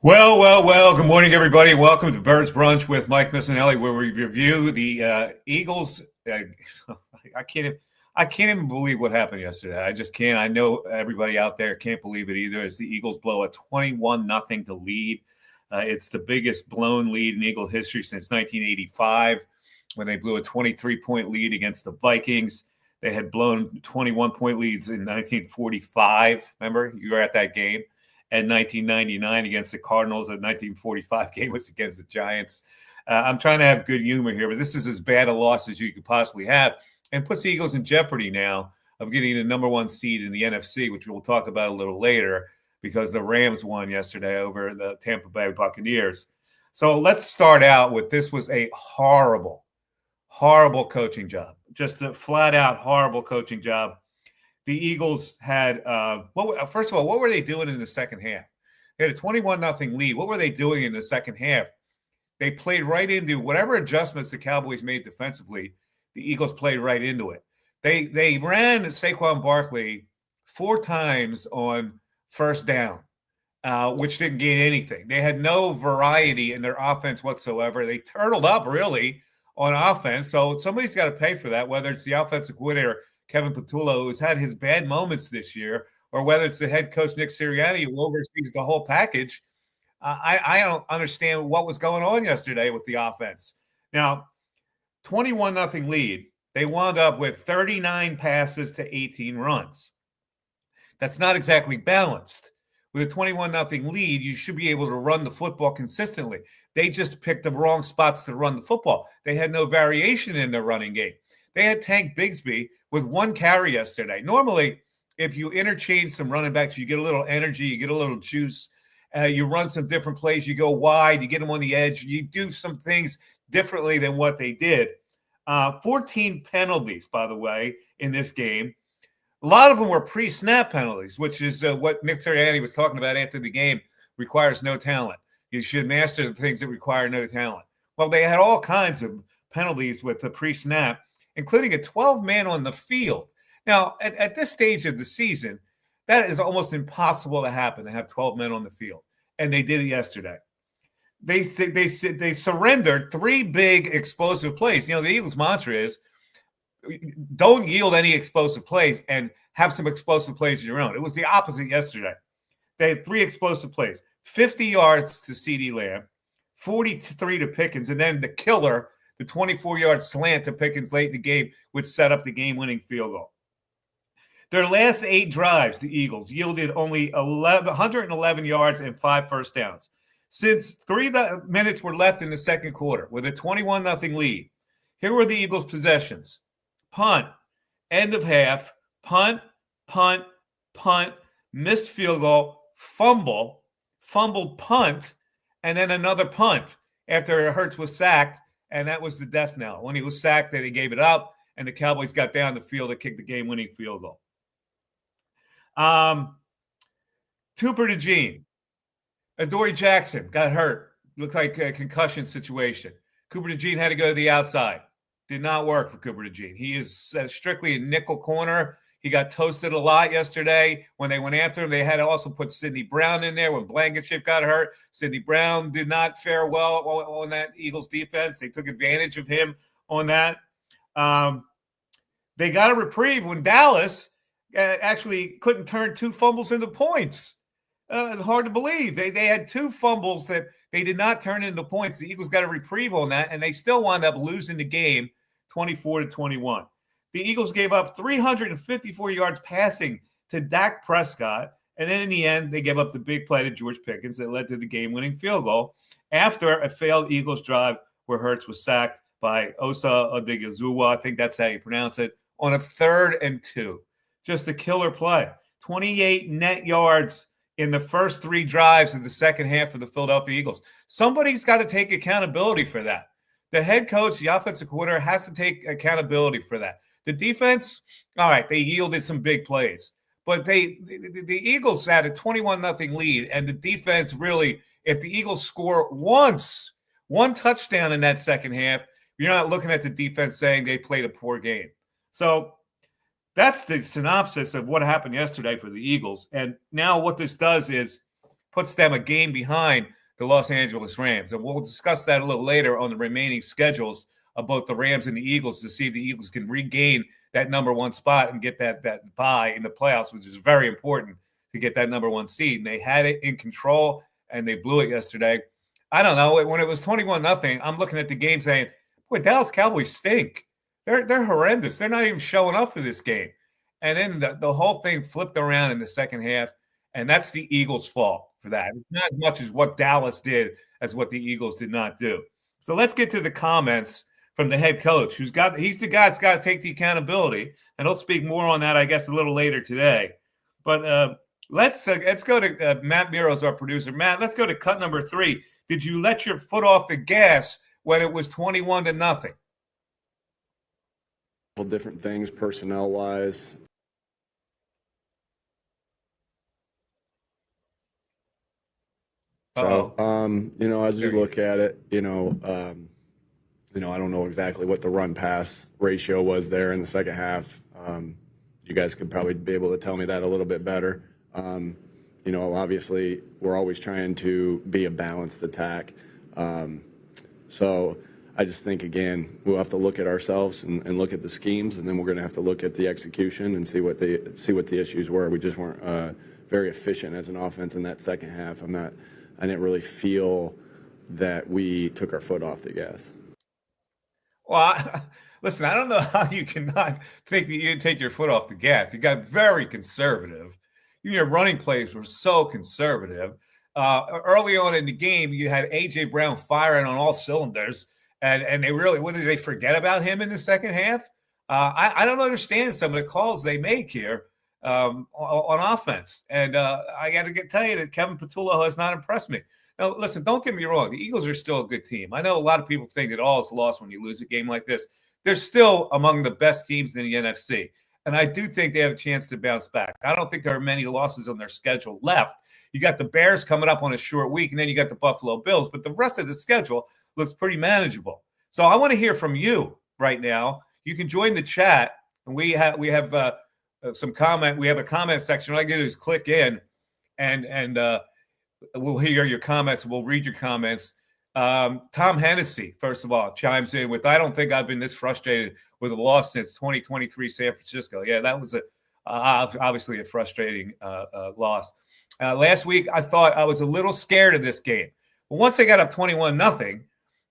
Well. Good morning, everybody. Welcome to Birds Brunch with Mike Missanelli, where we review the Eagles. I can't. I can't even believe what happened yesterday. I just can't. I know everybody out there can't believe it either. As the Eagles blow a 21-0 to lead, it's the biggest blown lead in Eagle history since 1985, when they blew a 23-point lead against the Vikings. They had blown 21-point leads in 1945. Remember, you were at that game. And 1999 against the Cardinals. The 1945 game was against the Giants. I'm trying to have good humor here, but this is as bad a loss as you could possibly have, and puts the Eagles in jeopardy now of getting the number one seed in the NFC, which we'll talk about a little later, because the Rams won yesterday over the Tampa Bay Buccaneers. So let's start out with this was a horrible coaching job, just a flat out horrible coaching job. The Eagles had first of all, what were they doing in the second half? They had a 21-0 lead. What were they doing in the second half? They played right into whatever adjustments the Cowboys made defensively. The Eagles played right into it. They ran Saquon Barkley 4 times on first down, which didn't gain anything. They had no variety in their offense whatsoever. They turtled up really on offense. So somebody's got to pay for that, whether it's the offensive coordinator Kevin Patullo, who's had his bad moments this year, or whether it's the head coach Nick Sirianni, who oversees the whole package. I don't understand what was going on yesterday with the offense. Now, 21-0 lead. They wound up with 39 passes to 18 runs. That's not exactly balanced. With a 21-0 lead, you should be able to run the football consistently. They just picked the wrong spots to run the football. They had no variation in their running game. They had Tank Bigsby with 1 carry yesterday. Normally, if you interchange some running backs, you get a little energy, you get a little juice, you run some different plays, you go wide, you get them on the edge, you do some things differently than what they did. 14 penalties, by the way, in this game. A lot of them were pre-snap penalties, which is what Nick Sirianni was talking about after the game. Requires no talent. You should master the things that require no talent. Well, they had all kinds of penalties with the pre-snap, including a 12-man on the field. Now, at this stage of the season, that is almost impossible to happen, to have 12 men on the field. And they did it yesterday. They surrendered 3 big explosive plays. You know, the Eagles' mantra is don't yield any explosive plays and have some explosive plays of your own. It was the opposite yesterday. They had 3 explosive plays, 50 yards to CeeDee Lamb, 43 to Pickens, and then the killer, the 24-yard slant to Pickens late in the game, which set up the game-winning field goal. Their last 8 drives, the Eagles, yielded only 111 yards and 5 first downs. Since 3 minutes were left in the second quarter with a 21-0 lead, here were the Eagles' possessions. Punt, end of half, punt, missed field goal, fumbled punt, and then another punt after Hurts was sacked. And that was the death knell. When he was sacked, then he gave it up, and the Cowboys got down the field to kick the game-winning field goal. Tooper DeJean. Adoree Jackson got hurt. Looked like a concussion situation. Cooper DeJean had to go to the outside. Did not work for Cooper DeJean. He is strictly a nickel corner. He got toasted a lot yesterday. When they went after him, they had to also put Sidney Brown in there when Blankenship got hurt. Sidney Brown did not fare well on that Eagles defense. They took advantage of him on that. They got a reprieve when Dallas actually couldn't turn 2 fumbles into points. It's hard to believe. They had 2 fumbles that they did not turn into points. The Eagles got a reprieve on that, and they still wound up losing the game 24-21. The Eagles gave up 354 yards passing to Dak Prescott, and then in the end, they gave up the big play to George Pickens that led to the game-winning field goal after a failed Eagles drive where Hurts was sacked by Osa Odighizuwa, I think that's how you pronounce it, on a 3rd and 2. Just a killer play. 28 net yards in the first 3 drives of the second half of the Philadelphia Eagles. Somebody's got to take accountability for that. The head coach, the offensive coordinator, has to take accountability for that. The defense, all right, they yielded some big plays. But the Eagles had a 21-0 lead, and the defense really, if the Eagles score once, 1 touchdown in that second half, you're not looking at the defense saying they played a poor game. So that's the synopsis of what happened yesterday for the Eagles. And now what this does is puts them a game behind the Los Angeles Rams. And we'll discuss that a little later on the remaining schedules of both the Rams and the Eagles to see if the Eagles can regain that number one spot and get that bye in the playoffs, which is very important to get that number one seed. And they had it in control, and they blew it yesterday. I don't know. When it was 21-0, I'm looking at the game saying, boy, Dallas Cowboys stink. They're horrendous. They're not even showing up for this game. And then the whole thing flipped around in the second half, and that's the Eagles' fault for that. It's not as much as what Dallas did as what the Eagles did not do. So let's get to the comments from the head coach, he's the guy that's got to take the accountability, and he'll speak more on that, I guess, a little later today. But let's go to Matt Miro's our producer. Matt, let's go to cut number 3. Did you let your foot off the gas when it was 21-0? Different things personnel-wise. So, as you look at it, I don't know exactly what the run-pass ratio was there in the second half. You guys could probably be able to tell me that a little bit better. Obviously, we're always trying to be a balanced attack. So I just think, again, we'll have to look at ourselves and look at the schemes, and then we're going to have to look at the execution and see what the issues were. We just weren't very efficient as an offense in that second half. I didn't really feel that we took our foot off the gas. Well, listen, I don't know how you cannot think that you didn't take your foot off the gas. You got very conservative. Your running plays were so conservative. Early on in the game, you had A.J. Brown firing on all cylinders, and they really, what did they forget about him in the second half? I don't understand some of the calls they make here on offense. And I got to tell you that Kevin Patullo has not impressed me. Now, listen, don't get me wrong. The Eagles are still a good team. I know a lot of people think that all is lost when you lose a game like this. They're still among the best teams in the NFC. And I do think they have a chance to bounce back. I don't think there are many losses on their schedule left. You got the Bears coming up on a short week, and then you got the Buffalo Bills. But the rest of the schedule looks pretty manageable. So I want to hear from you right now. You can join the chat, and we have some comment. We have a comment section. All I do is click in, and we'll hear your comments. We'll read your comments. Tom Hennessy, first of all, chimes in with, I don't think I've been this frustrated with a loss since 2023 San Francisco. Yeah, that was obviously a frustrating loss. Last week, I thought I was a little scared of this game. But once they got up 21-0,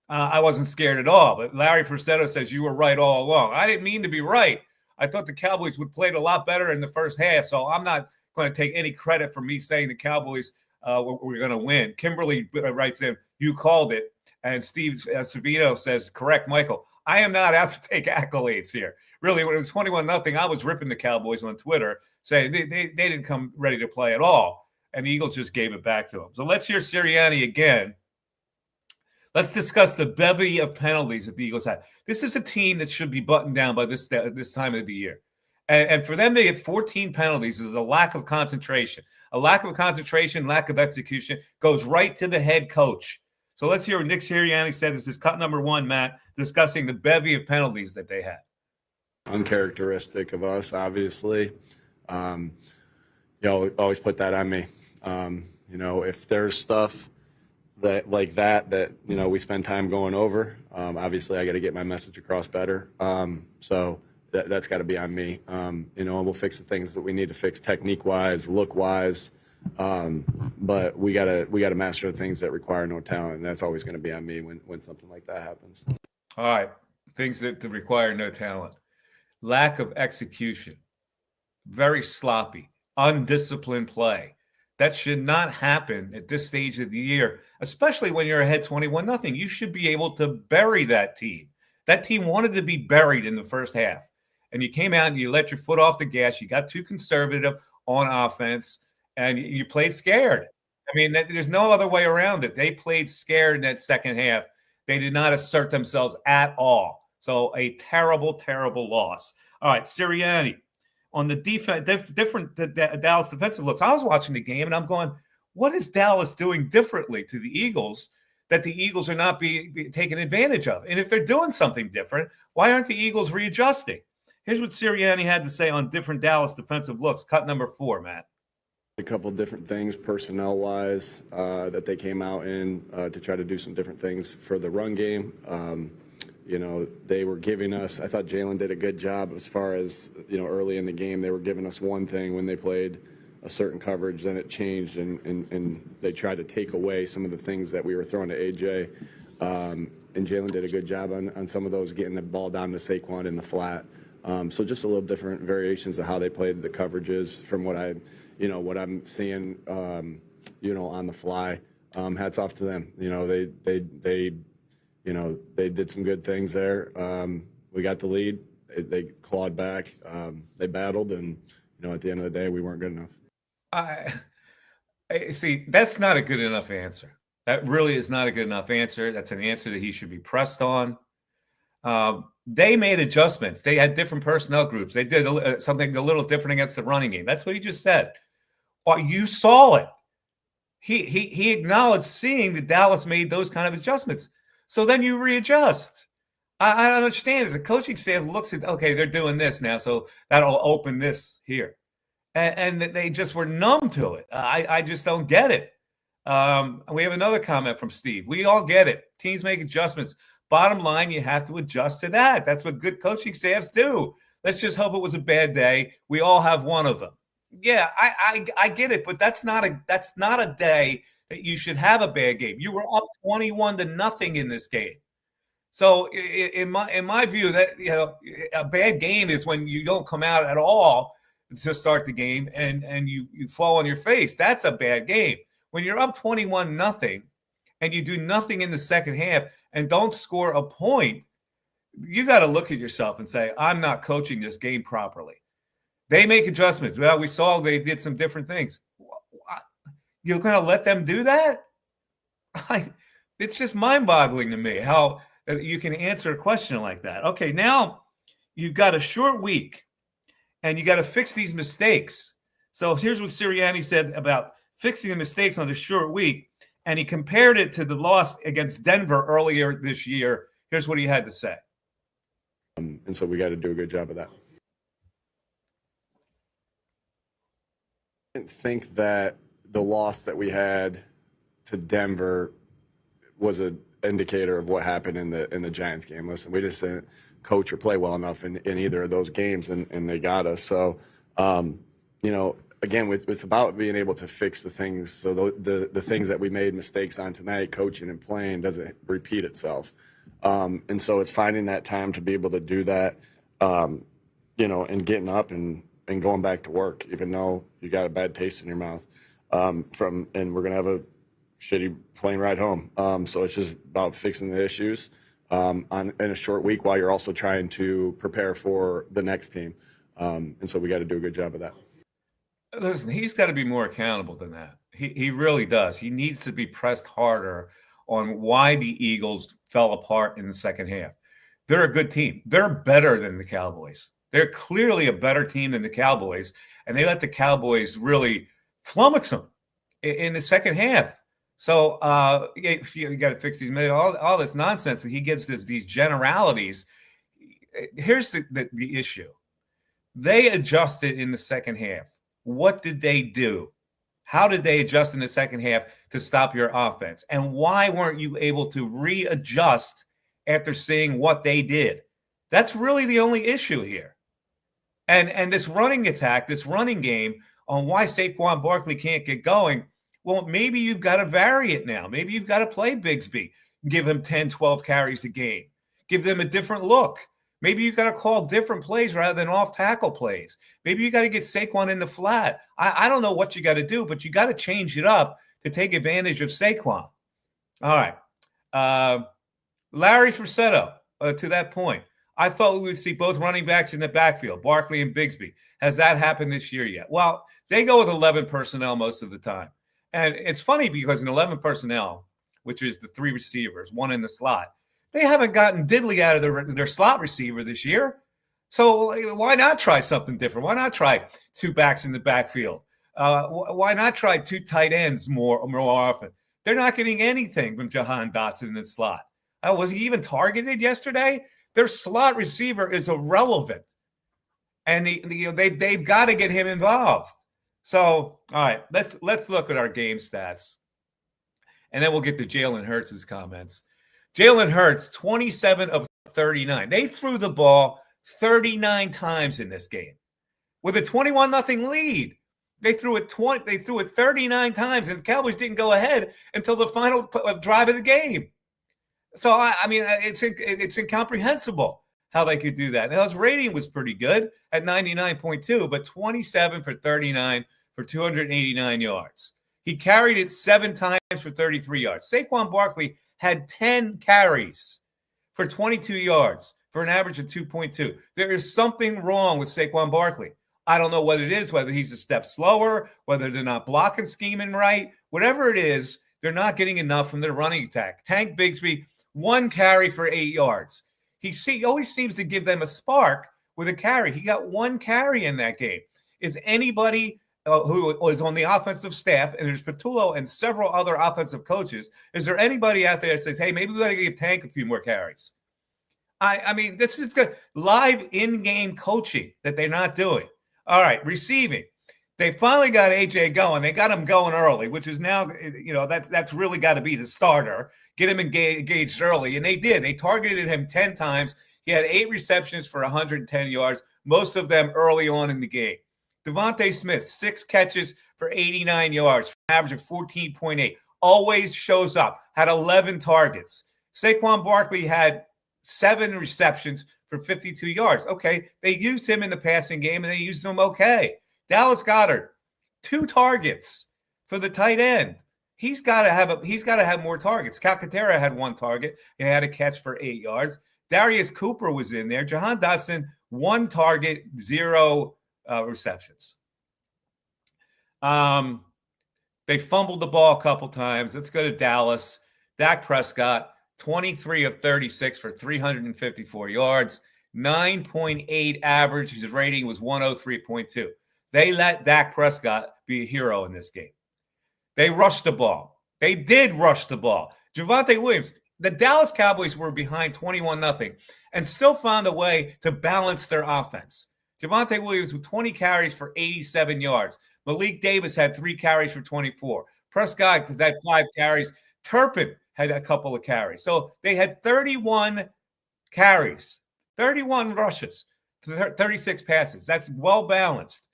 I wasn't scared at all. But Larry Frussetto says you were right all along. I didn't mean to be right. I thought the Cowboys would play it a lot better in the first half, so I'm not going to take any credit for me saying the Cowboys we're going to win. Kimberly writes in, you called it. And Steve Savino says, correct, Michael. I am not out to take accolades here. Really, when it was 21-0, I was ripping the Cowboys on Twitter, saying they didn't come ready to play at all. And the Eagles just gave it back to them. So let's hear Sirianni again. Let's discuss the bevy of penalties that the Eagles had. This is a team that should be buttoned down by this time of the year. And for them to get 14 penalties is a lack of concentration. A lack of concentration, lack of execution goes right to the head coach. So let's hear what Nick Sirianni said. This is cut number 1, Matt, discussing the bevy of penalties that they had. Uncharacteristic of us, obviously. Always put that on me. If there's stuff that like that we spend time going over, obviously I got to get my message across better. So that's got to be on me. And we'll fix the things that we need to fix technique-wise, look-wise. But we gotta master the things that require no talent, and that's always going to be on me when something like that happens. All right, things that require no talent. Lack of execution, very sloppy, undisciplined play. That should not happen at this stage of the year, especially when you're ahead 21-0. You should be able to bury that team. That team wanted to be buried in the first half. And you came out and you let your foot off the gas. You got too conservative on offense, and you played scared. I mean, there's no other way around it. They played scared in that second half. They did not assert themselves at all. So a terrible, terrible loss. All right, Sirianni, on the defense, different Dallas defensive looks. I was watching the game, and I'm going, what is Dallas doing differently to the Eagles that the Eagles are not being taken advantage of? And if they're doing something different, why aren't the Eagles readjusting? Here's what Sirianni had to say on different Dallas defensive looks. Cut number 4, Matt. A couple different things personnel wise that they came out in to try to do some different things for the run game. They were giving us, I thought Jalen did a good job as far as, early in the game, they were giving us one thing when they played a certain coverage, then it changed and they tried to take away some of the things that we were throwing to AJ. And Jalen did a good job on some of those, getting the ball down to Saquon in the flat. So just a little different variations of how they played the coverages from what I'm seeing, on the fly. Hats off to them. They did some good things there. We got the lead. They clawed back. They battled, and at the end of the day, we weren't good enough. I see. That's not a good enough answer. That really is not a good enough answer. That's an answer that he should be pressed on. They made adjustments. They had different personnel groups. They did something a little different against the running game. That's what he just said. You saw it. He acknowledged seeing that Dallas made those kind of adjustments. So then you readjust. I don't understand it. The coaching staff looks at, okay, they're doing this now, so that'll open this here. And they just were numb to it. I just don't get it. We have another comment from Steve. We all get it. Teams make adjustments. Bottom line, you have to adjust to that. That's what good coaching staffs do. Let's just hope it was a bad day. We all have one of them. Yeah, I get it, but that's not a day that you should have a bad game. You were up 21-0 in this game. So in my view, that a bad game is when you don't come out at all to start the game and you fall on your face. That's a bad game. When you're up 21-0 and you do nothing in the second half and don't score a point, you got to look at yourself and say, I'm not coaching this game properly. They make adjustments. Well, we saw they did some different things. You're going to let them do that? It's just mind-boggling to me how you can answer a question like that. Okay, now you've got a short week, and you got to fix these mistakes. So here's what Sirianni said about fixing the mistakes on a short week, and he compared it to the loss against Denver earlier this year. Here's what he had to say. And so we got to do a good job of that. I didn't think that the loss that we had to Denver was an indicator of what happened in the Giants game. Listen, we just didn't coach or play well enough in either of those games, and they got us. So, again, it's about being able to fix the things. So the things that we made mistakes on tonight, coaching and playing, doesn't repeat itself. And so it's finding that time to be able to do that, and getting up and going back to work, even though you got a bad taste in your mouth and we're going to have a shitty plane ride home. So it's just about fixing the issues in a short week while you're also trying to prepare for the next team. And so we got to do a good job of that. Listen, he's got to be more accountable than that. He really does. He needs to be pressed harder on why the Eagles fell apart in the second half. They're a good team. They're better than the Cowboys. They're clearly a better team than the Cowboys, and they let the Cowboys really flummox them in the second half. So you got to fix these all this nonsense that he gets these generalities. Here's the issue. They adjusted in the second half. What did they do? How did they adjust in the second half to stop your offense? And why weren't you able to readjust after seeing what they did? That's really the only issue here. And this running attack, this running game on why Saquon Barkley can't get going, well, maybe you've got to vary it now. Maybe you've got to play Bigsby, give him 10, 12 carries a game, give them a different look. Maybe you got to call different plays rather than off-tackle plays. Maybe you got to get Saquon in the flat. I don't know what you got to do, but you got to change it up to take advantage of Saquon. All right. Larry Frisetto, to that point, I thought we would see both running backs in the backfield, Barkley and Bigsby. Has that happened this year yet? Well, they go with 11 personnel most of the time. And it's funny because in 11 personnel, which is the three receivers, one in the slot, they haven't gotten diddly out of their slot receiver this year. So why not try something different? Why not try two backs in the backfield? Why not try two tight ends more often? They're not getting anything from Jahan Dotson in the slot. Was he even targeted yesterday? Their slot receiver is irrelevant. And they've got to get him involved. So, all right, let's look at our game stats, and then we'll get to Jalen Hurts' comments. Jalen Hurts, 27 of 39. They threw the ball 39 times in this game with a 21-0 lead. They threw it 39 times, and the Cowboys didn't go ahead until the final drive of the game. So I mean, it's incomprehensible how they could do that. Now his rating was pretty good at 99.2, but 27 for 39 for 289 yards. He carried it 7 times for 33 yards. Saquon Barkley had 10 carries for 22 yards for an average of 2.2. There is something wrong with Saquon Barkley. I don't know what it is, whether he's a step slower, whether they're not blocking scheming right. Whatever it is, they're not getting enough from their running attack. Tank Bigsby, 1 carry for 8 yards. He always seems to give them a spark with a carry. He got 1 carry in that game. Is anybody who was on the offensive staff, and there's Patullo and several other offensive coaches, is there anybody out there that says, hey, maybe we got to give Tank a few more carries? I mean, this is good. Live in-game coaching that they're not doing. All right, receiving. They finally got AJ going. They got him going early, which is now, that's really got to be the starter. Get him engaged early, and they did. They targeted him 10 times. He had 8 receptions for 110 yards, most of them early on in the game. Devontae Smith, 6 catches for 89 yards, for an average of 14.8. Always shows up, had 11 targets. Saquon Barkley had 7 receptions for 52 yards. Okay, they used him in the passing game, and they used him okay. Dallas Goedert, 2 targets for the tight end. He's got to have more targets. Calcaterra had 1 target. He had a catch for 8 yards. Darius Cooper was in there. Jahan Dotson, 1 target, 0 receptions. They fumbled the ball a couple times. Let's go to Dallas. Dak Prescott, 23 of 36 for 354 yards, 9.8 average. His rating was 103.2. They let Dak Prescott be a hero in this game. They rushed the ball. They did rush the ball. Javonte Williams, the Dallas Cowboys were behind 21-0 and still found a way to balance their offense. Javonte Williams with 20 carries for 87 yards. Malik Davis had 3 carries for 24. Prescott had 5 carries. Turpin had a couple of carries. So they had 31 carries, 31 rushes, 36 passes. That's well balanced.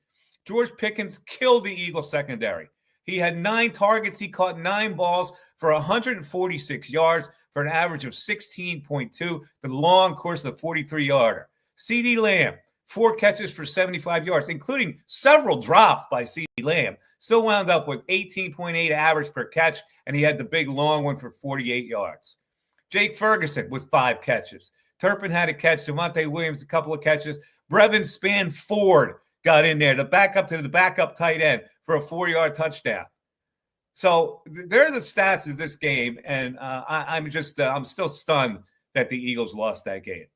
George Pickens killed the Eagles secondary. He had 9 targets. He caught 9 balls for 146 yards for an average of 16.2. The long course of the 43-yarder. CeeDee Lamb, 4 catches for 75 yards, including several drops by CeeDee Lamb. Still wound up with 18.8 average per catch, and he had the big long one for 48 yards. Jake Ferguson with 5 catches. Turpin had a catch. Javonte Williams, a couple of catches. Brevin Spann-Ford got in there to back up to the backup tight end for a 4-yard touchdown. So they're the stats of this game, and I'm still stunned that the Eagles lost that game.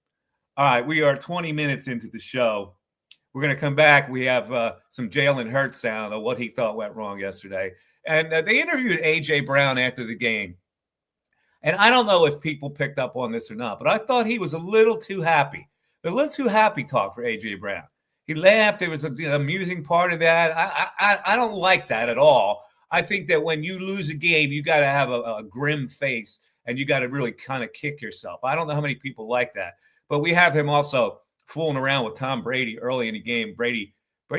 All right, we are 20 minutes into the show. We're going to come back. We have some Jalen Hurts sound of what he thought went wrong yesterday. And they interviewed A.J. Brown after the game. And I don't know if people picked up on this or not, but I thought he was a little too happy. A little too happy talk for A.J. Brown. He laughed. There was an amusing part of that. I don't like that at all. I think that when you lose a game, you got to have a grim face, and you got to really kind of kick yourself. I don't know how many people like that. But we have him also fooling around with Tom Brady early in the game. Brady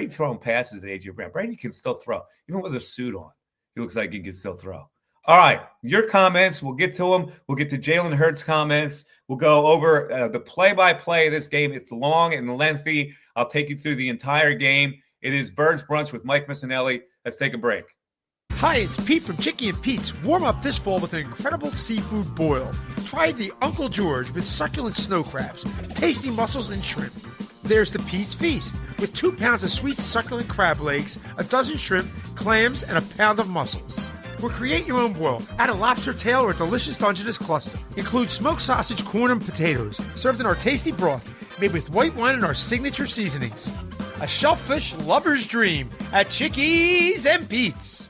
throwing passes at A.J. Brown. Brady can still throw. Even with a suit on, he looks like he can still throw. All right, your comments. We'll get to them. We'll get to Jalen Hurts' comments. We'll go over the play-by-play of this game. It's long and lengthy. I'll take you through the entire game. It is Birds Brunch with Mike Missanelli. Let's take a break. Hi, it's Pete from Chicky and Pete's. Warm up this fall with an incredible seafood boil. Try the Uncle George with succulent snow crabs, tasty mussels, and shrimp. There's the Pete's Feast with 2 pounds of sweet succulent crab legs, a dozen shrimp, clams, and a pound of mussels. Or create your own boil. Add a lobster tail or a delicious Dungeness cluster. Include smoked sausage, corn, and potatoes, served in our tasty broth, made with white wine and our signature seasonings. A shellfish lover's dream at Chickies and Pete's.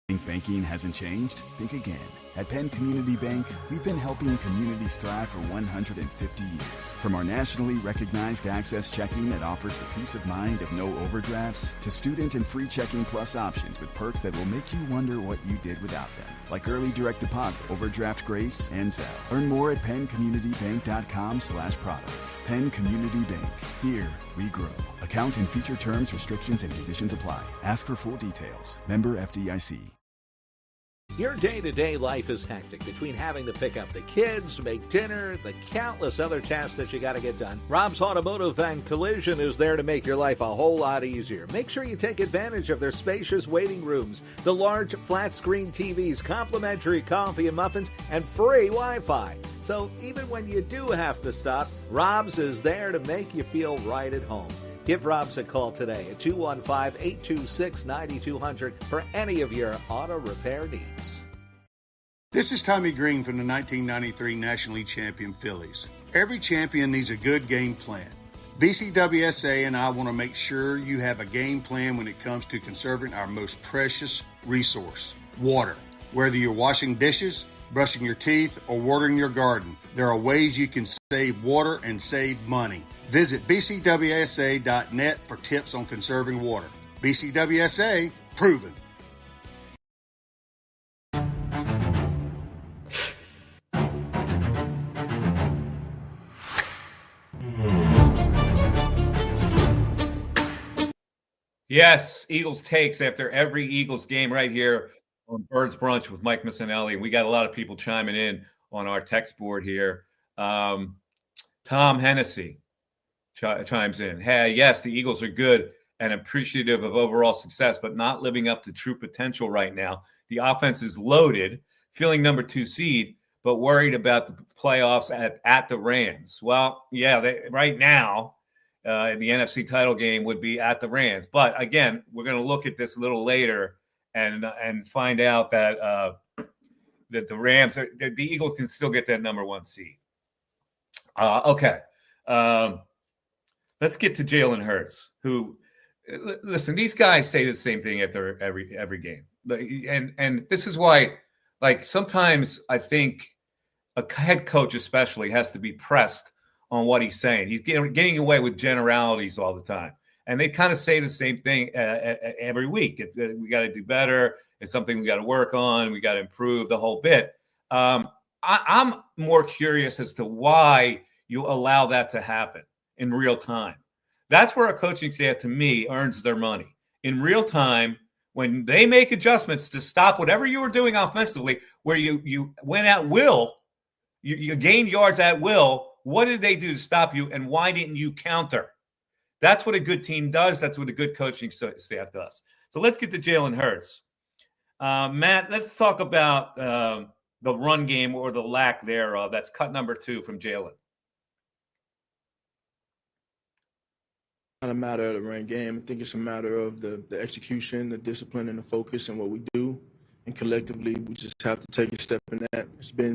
Think banking hasn't changed? Think again. At Penn Community Bank, we've been helping communities thrive for 150 years. From our nationally recognized Access Checking that offers the peace of mind of no overdrafts, to student and free checking plus options with perks that will make you wonder what you did without them, like early direct deposit, overdraft grace, and Zelle. Learn more at PennCommunityBank.com/products. Penn Community Bank. Here we grow. Account and feature terms, restrictions, and conditions apply. Ask for full details. Member FDIC. Your day-to-day life is hectic between having to pick up the kids, make dinner, the countless other tasks that you got to get done. Rob's Automotive and Collision is there to make your life a whole lot easier. Make sure you take advantage of their spacious waiting rooms, the large flat-screen TVs, complimentary coffee and muffins, and free Wi-Fi. So even when you do have to stop, Rob's is there to make you feel right at home. Give Rob's a call today at 215-826-9200 for any of your auto repair needs. This is Tommy Green from the 1993 National League champion Phillies. Every champion needs a good game plan. BCWSA and I want to make sure you have a game plan when it comes to conserving our most precious resource, water. Whether you're washing dishes, brushing your teeth, or watering your garden, there are ways you can save water and save money. Visit bcwsa.net for tips on conserving water. BCWSA, proven. Yes, Eagles takes after every Eagles game right here on Birds Brunch with Mike Missanelli. We got a lot of people chiming in on our text board here. Tom Hennessy chimes in. Hey, yes, the Eagles are good and appreciative of overall success, but not living up to true potential right now. The offense is loaded, feeling number 2 seed, but worried about the playoffs at the Rams. Well, yeah, right now, in the NFC title game would be at the Rams. But again, we're going to look at this a little later and find out that that the Rams, the Eagles can still get that number 1 seed. Okay. Let's get to Jalen Hurts, who, listen, these guys say the same thing after every game. And this is why, like, sometimes I think a head coach especially has to be pressed on what he's saying. He's getting away with generalities all the time. And they kind of say the same thing every week. We got to do better. It's something we got to work on. We got to improve the whole bit. I'm more curious as to why you allow that to happen in real time. That's where a coaching staff, to me, earns their money. In real time, when they make adjustments to stop whatever you were doing offensively, where you went at will, you gained yards at will, what did they do to stop you, and why didn't you counter? That's what a good team does. That's what a good coaching staff does. So let's get to Jalen Hurts. Matt, let's talk about the run game or the lack thereof. That's cut number 2 from Jalen. Not a matter of the run game. I think it's a matter of the execution, the discipline, and the focus and what we do. And collectively, we just have to take a step in that. It's been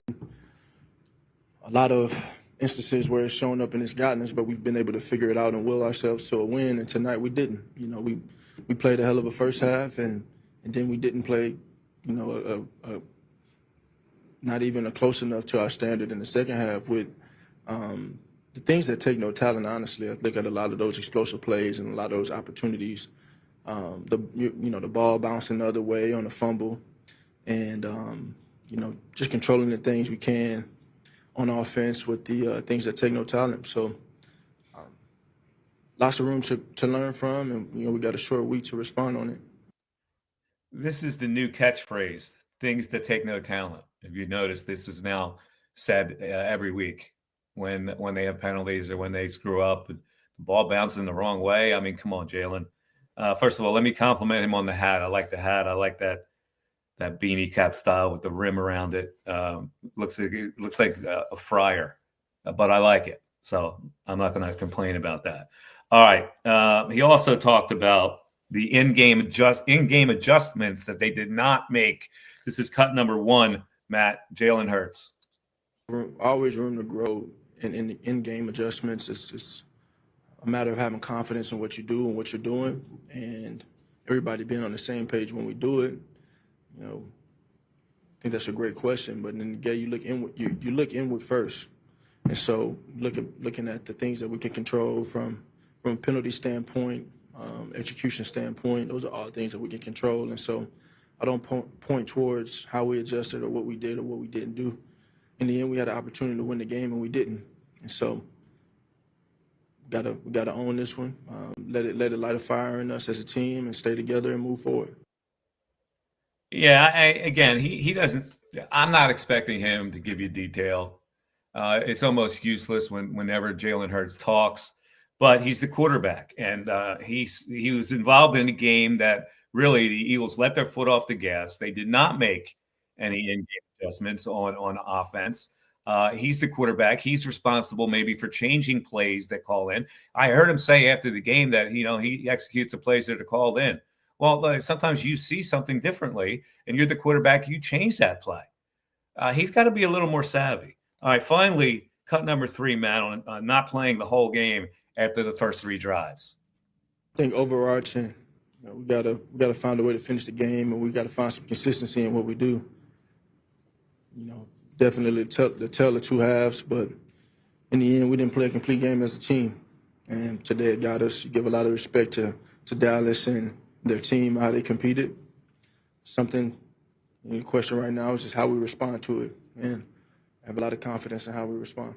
a lot of instances where it's shown up and it's gotten us, but we've been able to figure it out and will ourselves to a win. And tonight we didn't. You know, we played a hell of a first half, and then we didn't play, you know, not even a close enough to our standard in the second half with the things that take no talent. Honestly, I look at a lot of those explosive plays and a lot of those opportunities. The ball bouncing the other way on a fumble, and just controlling the things we can on offense with the things that take no talent. So lots of room to learn from, and we got a short week to respond on it. This is the new catchphrase, things that take no talent. If you notice, this is now said every week when they have penalties or when they screw up, the ball bouncing the wrong way. I mean, come on, Jalen. First of all, let me compliment him on the hat. I like the hat. I like that beanie cap style with the rim around it. Looks like a friar, but I like it. So I'm not going to complain about that. All right. He also talked about the in-game adjustments that they did not make. This is cut number 1, Matt. Jalen Hurts. Always room to grow in in-game adjustments. It's a matter of having confidence in what you do and what you're doing, and everybody being on the same page when we do it. You know, think that's a great question. But then again, you look inward first. And so looking at the things that we can control from a penalty standpoint, execution standpoint, those are all things that we can control. And so I don't point towards how we adjusted or what we did or what we didn't do. In the end, we had an opportunity to win the game and we didn't. And so we gotta own this one, let it light a fire in us as a team and stay together and move forward. Yeah, again, he doesn't. I'm not expecting him to give you detail. It's almost useless whenever Jalen Hurts talks, but he's the quarterback, and he was involved in a game that really the Eagles let their foot off the gas. They did not make any in-game adjustments on offense. He's the quarterback. He's responsible maybe for changing plays that call in. I heard him say after the game that he executes the plays that are called in. Well, sometimes you see something differently, and you're the quarterback. You change that play. He's got to be a little more savvy. All right, finally, cut number 3, Matt, on not playing the whole game after the first 3 drives. I think overarching, we gotta find a way to finish the game, and we gotta find some consistency in what we do. Definitely the tale of 2 halves, but in the end, we didn't play a complete game as a team. And today it got us. You give a lot of respect to Dallas and their team, how they competed. Something the question right now is just how we respond to it. And I have a lot of confidence in how we respond.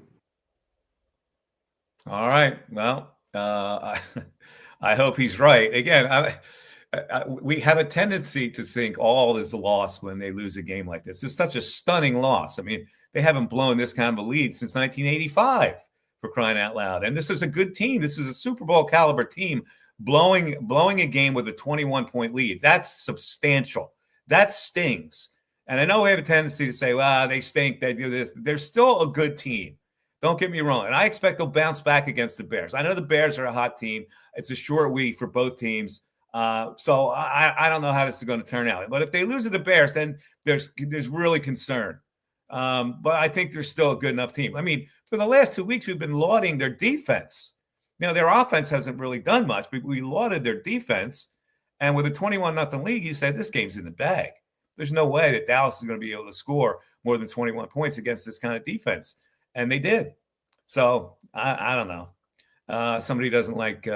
All right. Well, I hope he's right. Again, we have a tendency to think all is lost when they lose a game like this. It's such a stunning loss. I mean, they haven't blown this kind of a lead since 1985, for crying out loud. And this is a good team. This is a Super Bowl caliber team blowing a game with a 21-point lead. That's substantial. That stings. And I know we have a tendency to say, well, they stink, they do this. They're still a good team. Don't get me wrong. And I expect they'll bounce back against the Bears. I know the Bears are a hot team. It's a short week for both teams. So I don't know how this is going to turn out. But if they lose to the Bears, then there's really concern. But I think they're still a good enough team. I mean, for the last 2 weeks, we've been lauding their defense. Their offense hasn't really done much, but we lauded their defense. And with a 21-0 lead, you said this game's in the bag. There's no way that Dallas is going to be able to score more than 21 points against this kind of defense. And they did. So I don't know. Somebody doesn't like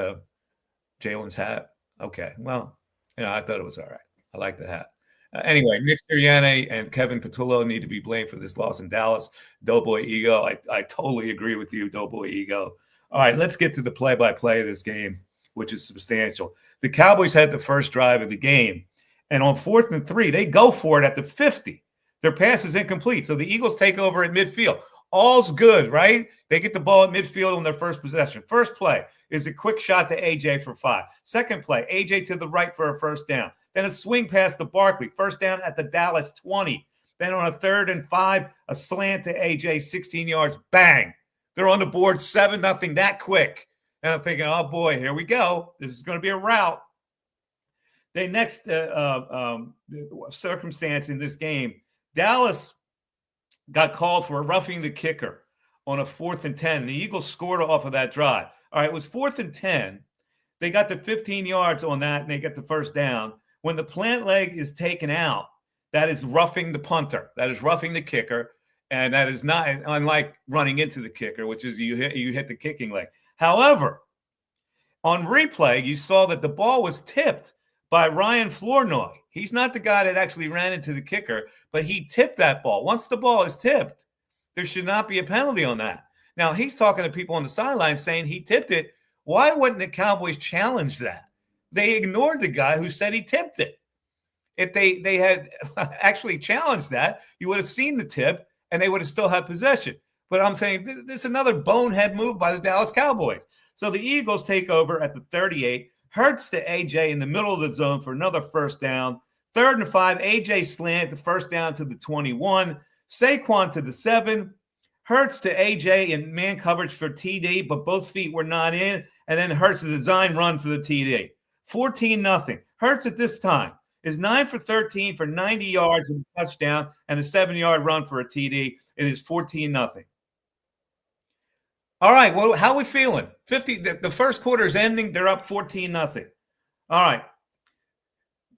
Jalen's hat. Okay. Well, I thought it was all right. I like the hat. Anyway, Nick Sirianni and Kevin Patullo need to be blamed for this loss in Dallas. Doughboy ego. I totally agree with you, Doughboy ego. All right, let's get to the play-by-play of this game, which is substantial. The Cowboys had the first drive of the game, and on 4th and 3, they go for it at the 50. Their pass is incomplete, so the Eagles take over at midfield. All's good, right? They get the ball at midfield on their first possession. First play is a quick shot to A.J. for 5. Second play, A.J. to the right for a first down. Then a swing pass to Barkley, first down at the Dallas 20. Then on a 3rd and 5, a slant to A.J., 16 yards, bang. They're on the board 7-0 that quick. And I'm thinking, oh, boy, here we go. This is going to be a rout. The next circumstance in this game, Dallas got called for roughing the kicker on a 4th and 10. The Eagles scored off of that drive. All right, it was 4th and 10. They got the 15 yards on that, and they get the first down. When the plant leg is taken out, that is roughing the punter. That is roughing the kicker. And that is not unlike running into the kicker, which is you hit the kicking leg. However, on replay, you saw that the ball was tipped by Ryan Flournoy. He's not the guy that actually ran into the kicker, but he tipped that ball. Once the ball is tipped, there should not be a penalty on that. Now, he's talking to people on the sideline saying he tipped it. Why wouldn't the Cowboys challenge that? They ignored the guy who said he tipped it. If they had actually challenged that, you would have seen the tip, and they would have still had possession. But I'm saying this is another bonehead move by the Dallas Cowboys. So the Eagles take over at the 38. Hurts to A.J. in the middle of the zone for another first down. 3rd and 5, A.J. slant, the first down to the 21. Saquon to the 7. Hurts to A.J. in man coverage for TD, but both feet were not in. And then Hurts a design run for the TD. 14-0. Hurts at this time is 9 for 13 for 90 yards and a touchdown and a 7-yard run for a TD. It is 14-0. All right, well, how are we feeling? The first quarter is ending. They're up 14-0. All right.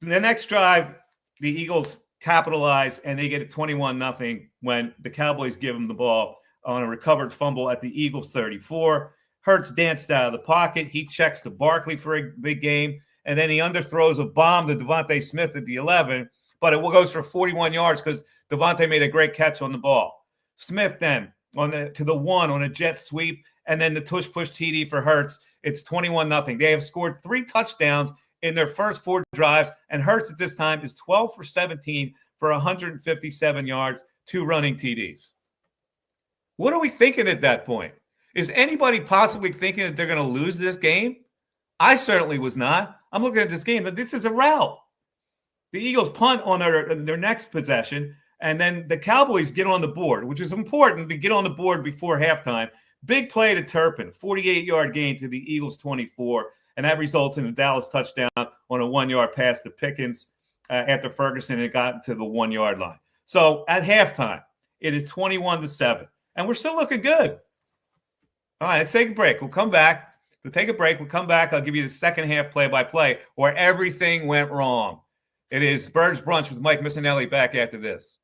The next drive, the Eagles capitalize, and they get it 21-0 when the Cowboys give them the ball on a recovered fumble at the Eagles 34. Hurts danced out of the pocket. He checks to Barkley for a big game, and then he underthrows a bomb to Devontae Smith at the 11, but it goes for 41 yards because Devontae made a great catch on the ball. Smith then to the 1 on a jet sweep, and then the tush-push TD for Hurts. It's 21-0. They have scored 3 touchdowns in their first 4 drives, and Hurts at this time is 12 for 17 for 157 yards, 2 running TDs. What are we thinking at that point? Is anybody possibly thinking that they're going to lose this game? I certainly was not. I'm looking at this game, but this is a rout. The Eagles punt on their next possession, and then the Cowboys get on the board, which is important to get on the board before halftime. Big play to Turpin, 48-yard gain to the Eagles 24, and that results in a Dallas touchdown on a 1-yard pass to Pickens after Ferguson had gotten to the 1-yard line. So at halftime, it is 21-7, and we're still looking good. All right, let's take a break. We'll come back. We'll take a break. We'll come back. I'll give you the second half play-by-play where everything went wrong. It is Birds Brunch with Mike Missanelli back after this.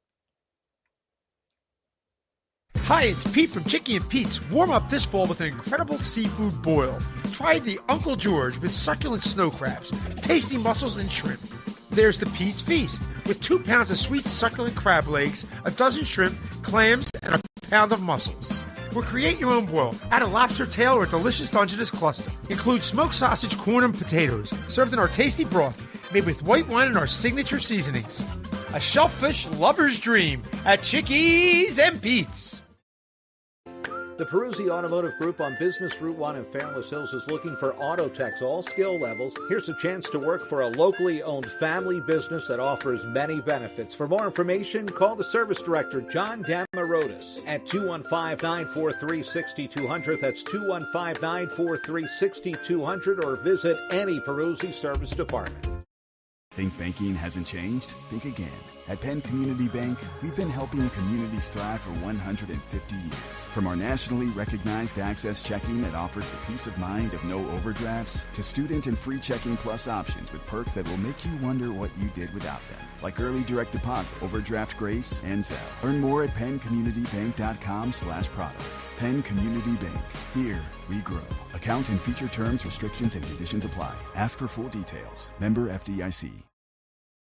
Hi, it's Pete from Chicky and Pete's. Warm up this fall with an incredible seafood boil. Try the Uncle George with succulent snow crabs, tasty mussels, and shrimp. There's the Pete's Feast with 2 pounds of sweet succulent crab legs, a dozen shrimp, clams, and a pound of mussels. Or create your own boil. Add a lobster tail or a delicious Dungeness cluster. Include smoked sausage, corn, and potatoes, served in our tasty broth, made with white wine and our signature seasonings. A shellfish lover's dream at Chickies and Pete's. The Peruzzi Automotive Group on Business Route 1 in Fairless Hills is looking for auto techs, all skill levels. Here's a chance to work for a locally owned family business that offers many benefits. For more information, call the service director, John Damarotis, at 215-943-6200. That's 215-943-6200, or visit any Peruzzi service department. Think banking hasn't changed? Think again. At Penn Community Bank, we've been helping communities thrive for 150 years. From our nationally recognized Access Checking that offers the peace of mind of no overdrafts, to student and free checking plus options with perks that will make you wonder what you did without them, like early direct deposit, overdraft grace, and Zelle. Learn more at PennCommunityBank.com/products. Penn Community Bank. Here we grow. Account and feature terms, restrictions, and conditions apply. Ask for full details. Member FDIC.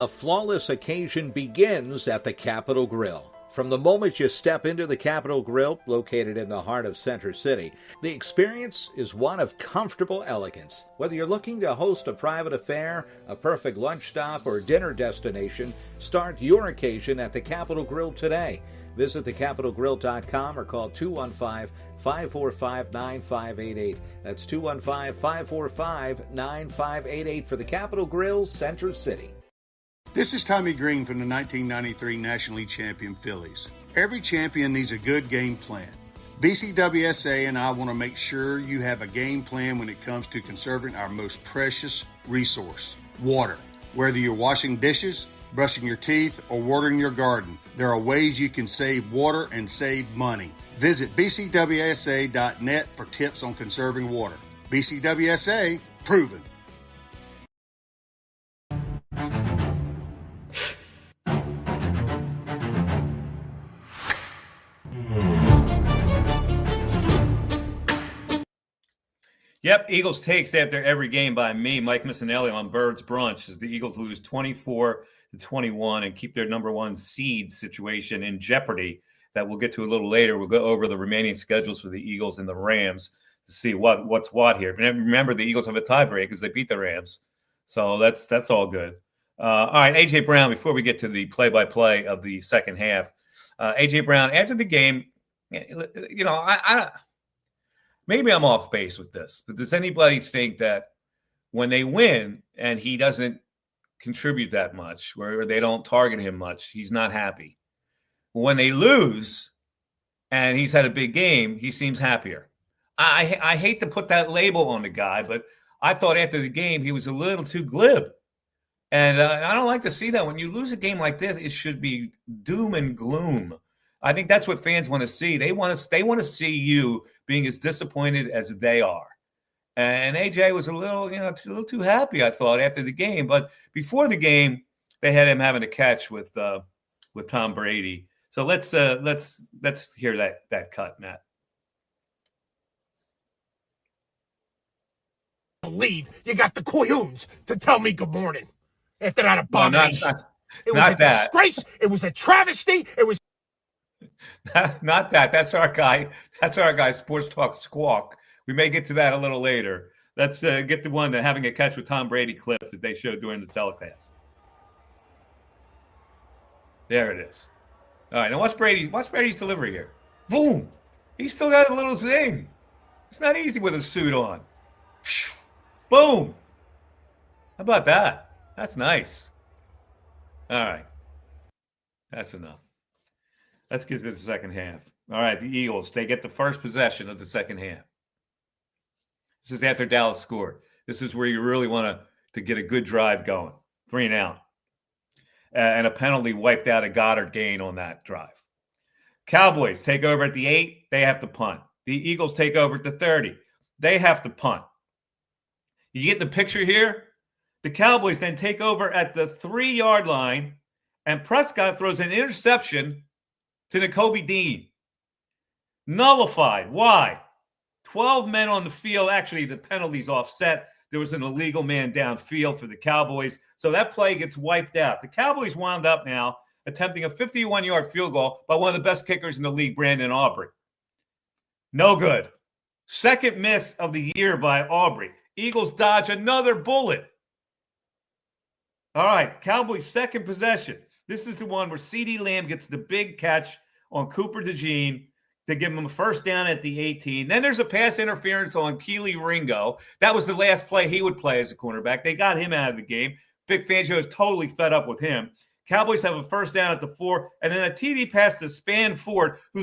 A flawless occasion begins at the Capitol Grill. From the moment you step into the Capitol Grill, located in the heart of Center City, the experience is one of comfortable elegance. Whether you're looking to host a private affair, a perfect lunch stop, or dinner destination, start your occasion at the Capitol Grill today. Visit thecapitolgrill.com or call 215-545-9588. That's 215-545-9588 for the Capitol Grill, Center City. This is Tommy Green from the 1993 National League champion Phillies. Every champion needs a good game plan. BCWSA and I want to make sure you have a game plan when it comes to conserving our most precious resource, water. Whether you're washing dishes, brushing your teeth, or watering your garden, there are ways you can save water and save money. Visit bcwsa.net for tips on conserving water. BCWSA, proven. Yep, Eagles takes after every game by me, Mike Missanelli, on Birds Brunch, as the Eagles lose 24-21 and keep their number 1 seed situation in jeopardy. That we'll get to a little later. We'll go over the remaining schedules for the Eagles and the Rams to see what's what here. But remember, the Eagles have a tiebreak because they beat the Rams, so that's all good. All right, A.J. Brown. Before we get to the play-by-play of the second half, A.J. Brown after the game, I maybe I'm off base with this, but does anybody think that when they win and he doesn't contribute that much, where they don't target him much, he's not happy? When they lose and he's had a big game, he seems happier. I hate to put that label on the guy, but I thought after the game he was a little too glib. And I don't like to see that. When you lose a game like this, it should be doom and gloom. I think that's what fans want to see. They want to see you being as disappointed as they are. And AJ was a little too happy, I thought, after the game. But before the game, they had him having a catch with Tom Brady. So let's hear that cut, Matt. Leave. You got the coyoons to tell me good morning. After that No, abomination. It was not a that. disgrace. It was a travesty. It was Not that. That's our guy. That's our guy, Sports Talk Squawk. We may get to that a little later. Let's get the one that having a catch with Tom Brady clip that they showed during the telecast. There it is. All right, now watch Brady's delivery here. Boom! He's still got a little zing. It's not easy with a suit on. Boom! How about that? That's nice. All right. That's enough. Let's get to the second half. All right, the Eagles, they get the first possession of the second half. This is after Dallas scored. This is where you really want to get a good drive going. 3 and out. And a penalty wiped out a Goddard gain on that drive. Cowboys take over at the 8. They have to punt. The Eagles take over at the 30. They have to punt. You get the picture here? The Cowboys then take over at the 3-yard line, and Prescott throws an interception to Nakobe Dean. Nullified. Why? 12 men on the field. Actually, the penalty's offset. There was an illegal man downfield for the Cowboys. So that play gets wiped out. The Cowboys wound up now attempting a 51-yard field goal by one of the best kickers in the league, Brandon Aubrey. No good. Second miss of the year by Aubrey. Eagles dodge another bullet. All right, Cowboys' second possession. This is the one where CeeDee Lamb gets the big catch on Cooper DeJean to give him a first down at the 18. Then there's a pass interference on Keely Ringo. That was the last play he would play as a cornerback. They got him out of the game. Vic Fangio is totally fed up with him. Cowboys have a first down at the 4, and then a TD pass to Span Ford, who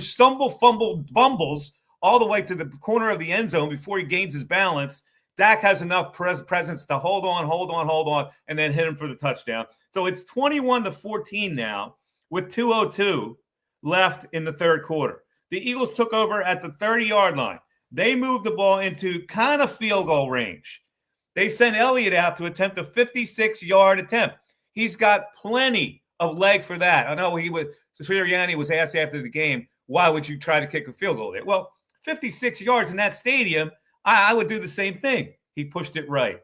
bumbles all the way to the corner of the end zone before he gains his balance. Dak has enough presence to hold on, and then hit him for the touchdown. So it's 21-14 now with 2:02 left in the third quarter. The Eagles took over at the 30-yard line. They moved the ball into kind of field goal range. They sent Elliott out to attempt a 56-yard attempt. He's got plenty of leg for that. I know Sirianni was asked after the game, why would you try to kick a field goal there? Well, 56 yards in that stadium, I would do the same thing. He pushed it right.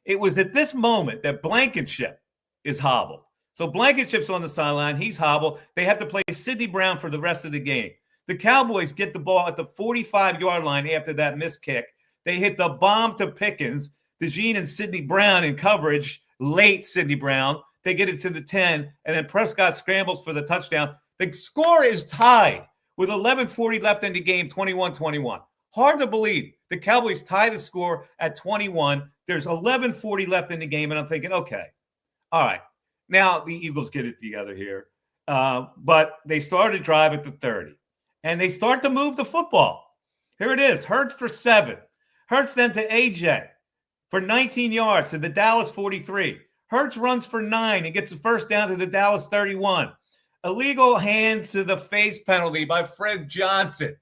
It was at this moment that Blankenship is hobbled. So Blankenship's on the sideline. He's hobbled. They have to play Sidney Brown for the rest of the game. The Cowboys get the ball at the 45-yard line after that missed kick. They hit the bomb to Pickens. DeJean and Sidney Brown in coverage, late Sidney Brown. They get it to the 10, and then Prescott scrambles for the touchdown. The score is tied with 11:40 left in the game, 21-21. Hard to believe. The Cowboys tie the score at 21. There's 11:40 left in the game, and I'm thinking, okay, all right. Now the Eagles get it together here. But they start a drive at the 30, and they start to move the football. Here it is. Hurts for 7. Hurts then to AJ for 19 yards to the Dallas 43. Hurts runs for 9 and gets the first down to the Dallas 31. Illegal hands to the face penalty by Fred Johnson.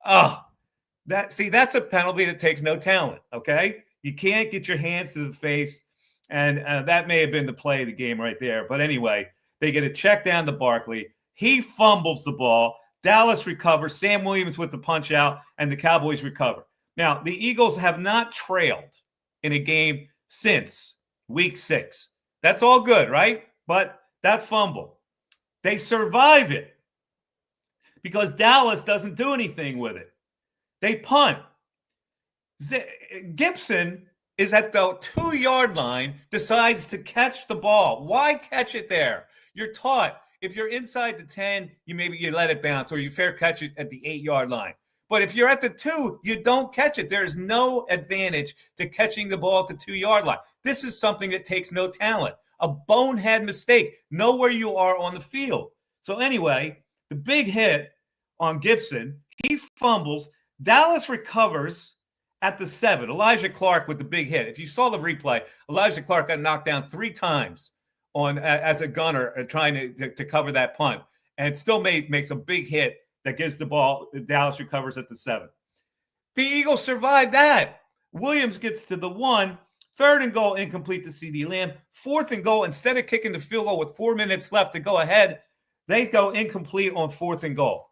That's a penalty that takes no talent, okay? You can't get your hands to the face, and that may have been the play of the game right there. But anyway, they get a check down to Barkley. He fumbles the ball. Dallas recovers. Sam Williams with the punch out, and the Cowboys recover. Now, the Eagles have not trailed in a game since week 6. That's all good, right? But that fumble, they survive it because Dallas doesn't do anything with it. They punt. Gibson is at the 2-yard line, decides to catch the ball. Why catch it there? You're taught if you're inside the 10, you let it bounce, or you fair catch it at the 8-yard line. But if you're at the 2, you don't catch it. There's no advantage to catching the ball at the 2-yard line. This is something that takes no talent. A bonehead mistake. Know where you are on the field. So anyway, the big hit on Gibson, he fumbles. Dallas recovers at the 7. Elijah Clark with the big hit. If you saw the replay, Elijah Clark got knocked down 3 times as a gunner trying to cover that punt, and still makes a big hit that gives the ball. Dallas recovers at the 7. The Eagles survive that. Williams gets to the 1. Third and goal, incomplete to CeeDee Lamb. Fourth and goal, instead of kicking the field goal with 4 minutes left to go ahead, they go incomplete on fourth and goal.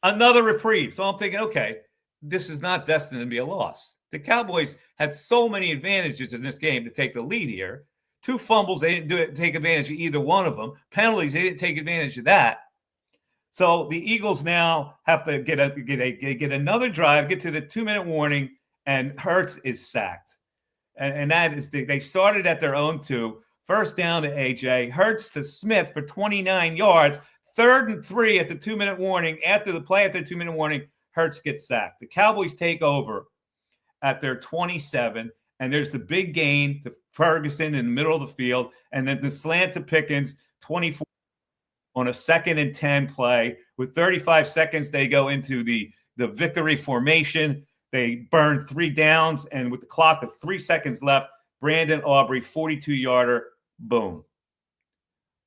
Another reprieve. So I'm thinking, okay, this is not destined to be a loss. The Cowboys had so many advantages in this game to take the lead here. 2 fumbles, they didn't take advantage of either one of them. Penalties, they didn't take advantage of that. So the Eagles now have to get another drive, get to the 2-minute warning, and Hurts is sacked. And that is they started at their own 2. First down to AJ. Hurts to Smith for 29 yards. 3rd and 3 at the 2-minute warning. After the play at the 2-minute warning, Hurts gets sacked. The Cowboys take over at their 27, and there's the big gain to Ferguson in the middle of the field, and then the slant to Pickens, 24 on a 2nd and 10 play. With 35 seconds, they go into the victory formation. They burn 3 downs, and with the clock of 3 seconds left, Brandon Aubrey, 42-yarder, boom.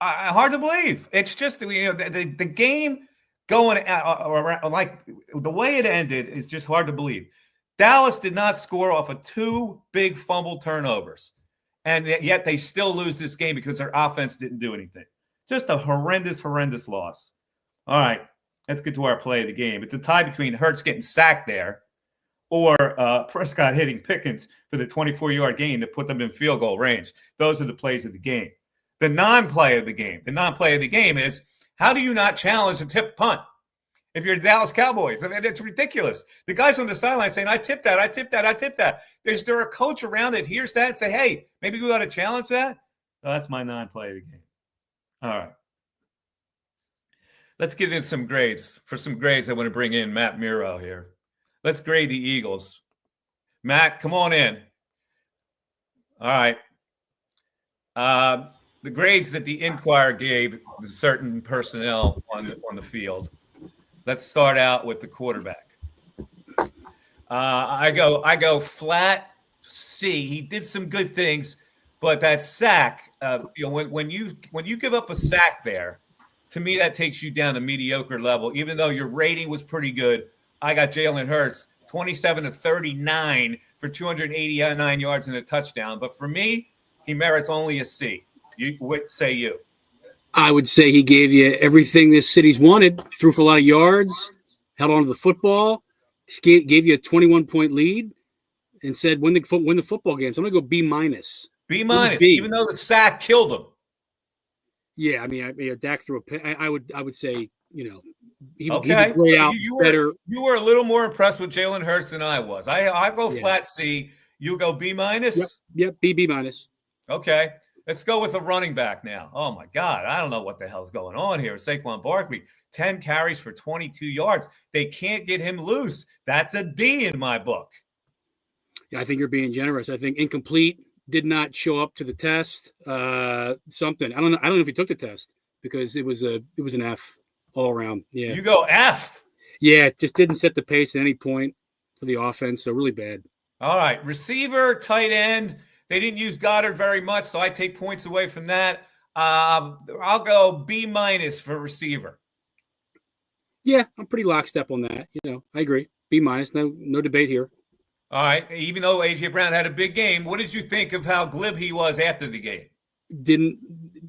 Hard to believe. It's just, the game going around, like the way it ended is just hard to believe. Dallas did not score off of 2 big fumble turnovers, and yet they still lose this game because their offense didn't do anything. Just a horrendous loss. All right, let's get to our play of the game. It's a tie between Hurts getting sacked there or Prescott hitting Pickens for the 24-yard gain to put them in field goal range. Those are the plays of the game. The non-play of the game is, how do you not challenge a tip punt if you're the Dallas Cowboys? I mean, it's ridiculous. The guys on the sideline saying, I tipped that. Is there a coach around that hears that and say, hey, maybe we ought to challenge that? Well, that's my non-play of the game. All right. Let's get in some grades. For some grades, I want to bring in Matt Miro here. Let's grade the Eagles. Matt, come on in. All right. The grades that the Inquirer gave certain personnel on the field. Let's start out with the quarterback. I go flat C. He did some good things, but that sack, when you give up a sack there, to me that takes you down to mediocre level. Even though your rating was pretty good, I got Jalen Hurts 27 of 39 for 289 yards and a touchdown. But for me, he merits only a C. What say you? I would say he gave you everything this city's wanted. Threw for a lot of yards, held on to the football, gave you a 21-point lead, and said win the football game. So I'm gonna go B-. B-, even though the sack killed him. Yeah, I mean, Dak threw a pick. I would say, he would play out better. You were a little more impressed with Jalen Hurts than I was. I go flat C. You go B-. Yep, B-. Okay. Let's go with a running back now. Oh, my God. I don't know what the hell's going on here. Saquon Barkley, 10 carries for 22 yards. They can't get him loose. That's a D in my book. Yeah, I think you're being generous. I think incomplete, did not show up to the test. Something. I don't know if he took the test because it was an F all around. Yeah. You go F. Yeah, just didn't set the pace at any point for the offense. So really bad. All right. Receiver, tight end. They didn't use Goddard very much, so I take points away from that. I'll go B- for receiver. Yeah, I'm pretty lockstep on that. I agree. B-. No debate here. All right. Even though A.J. Brown had a big game, what did you think of how glib he was after the game? Didn't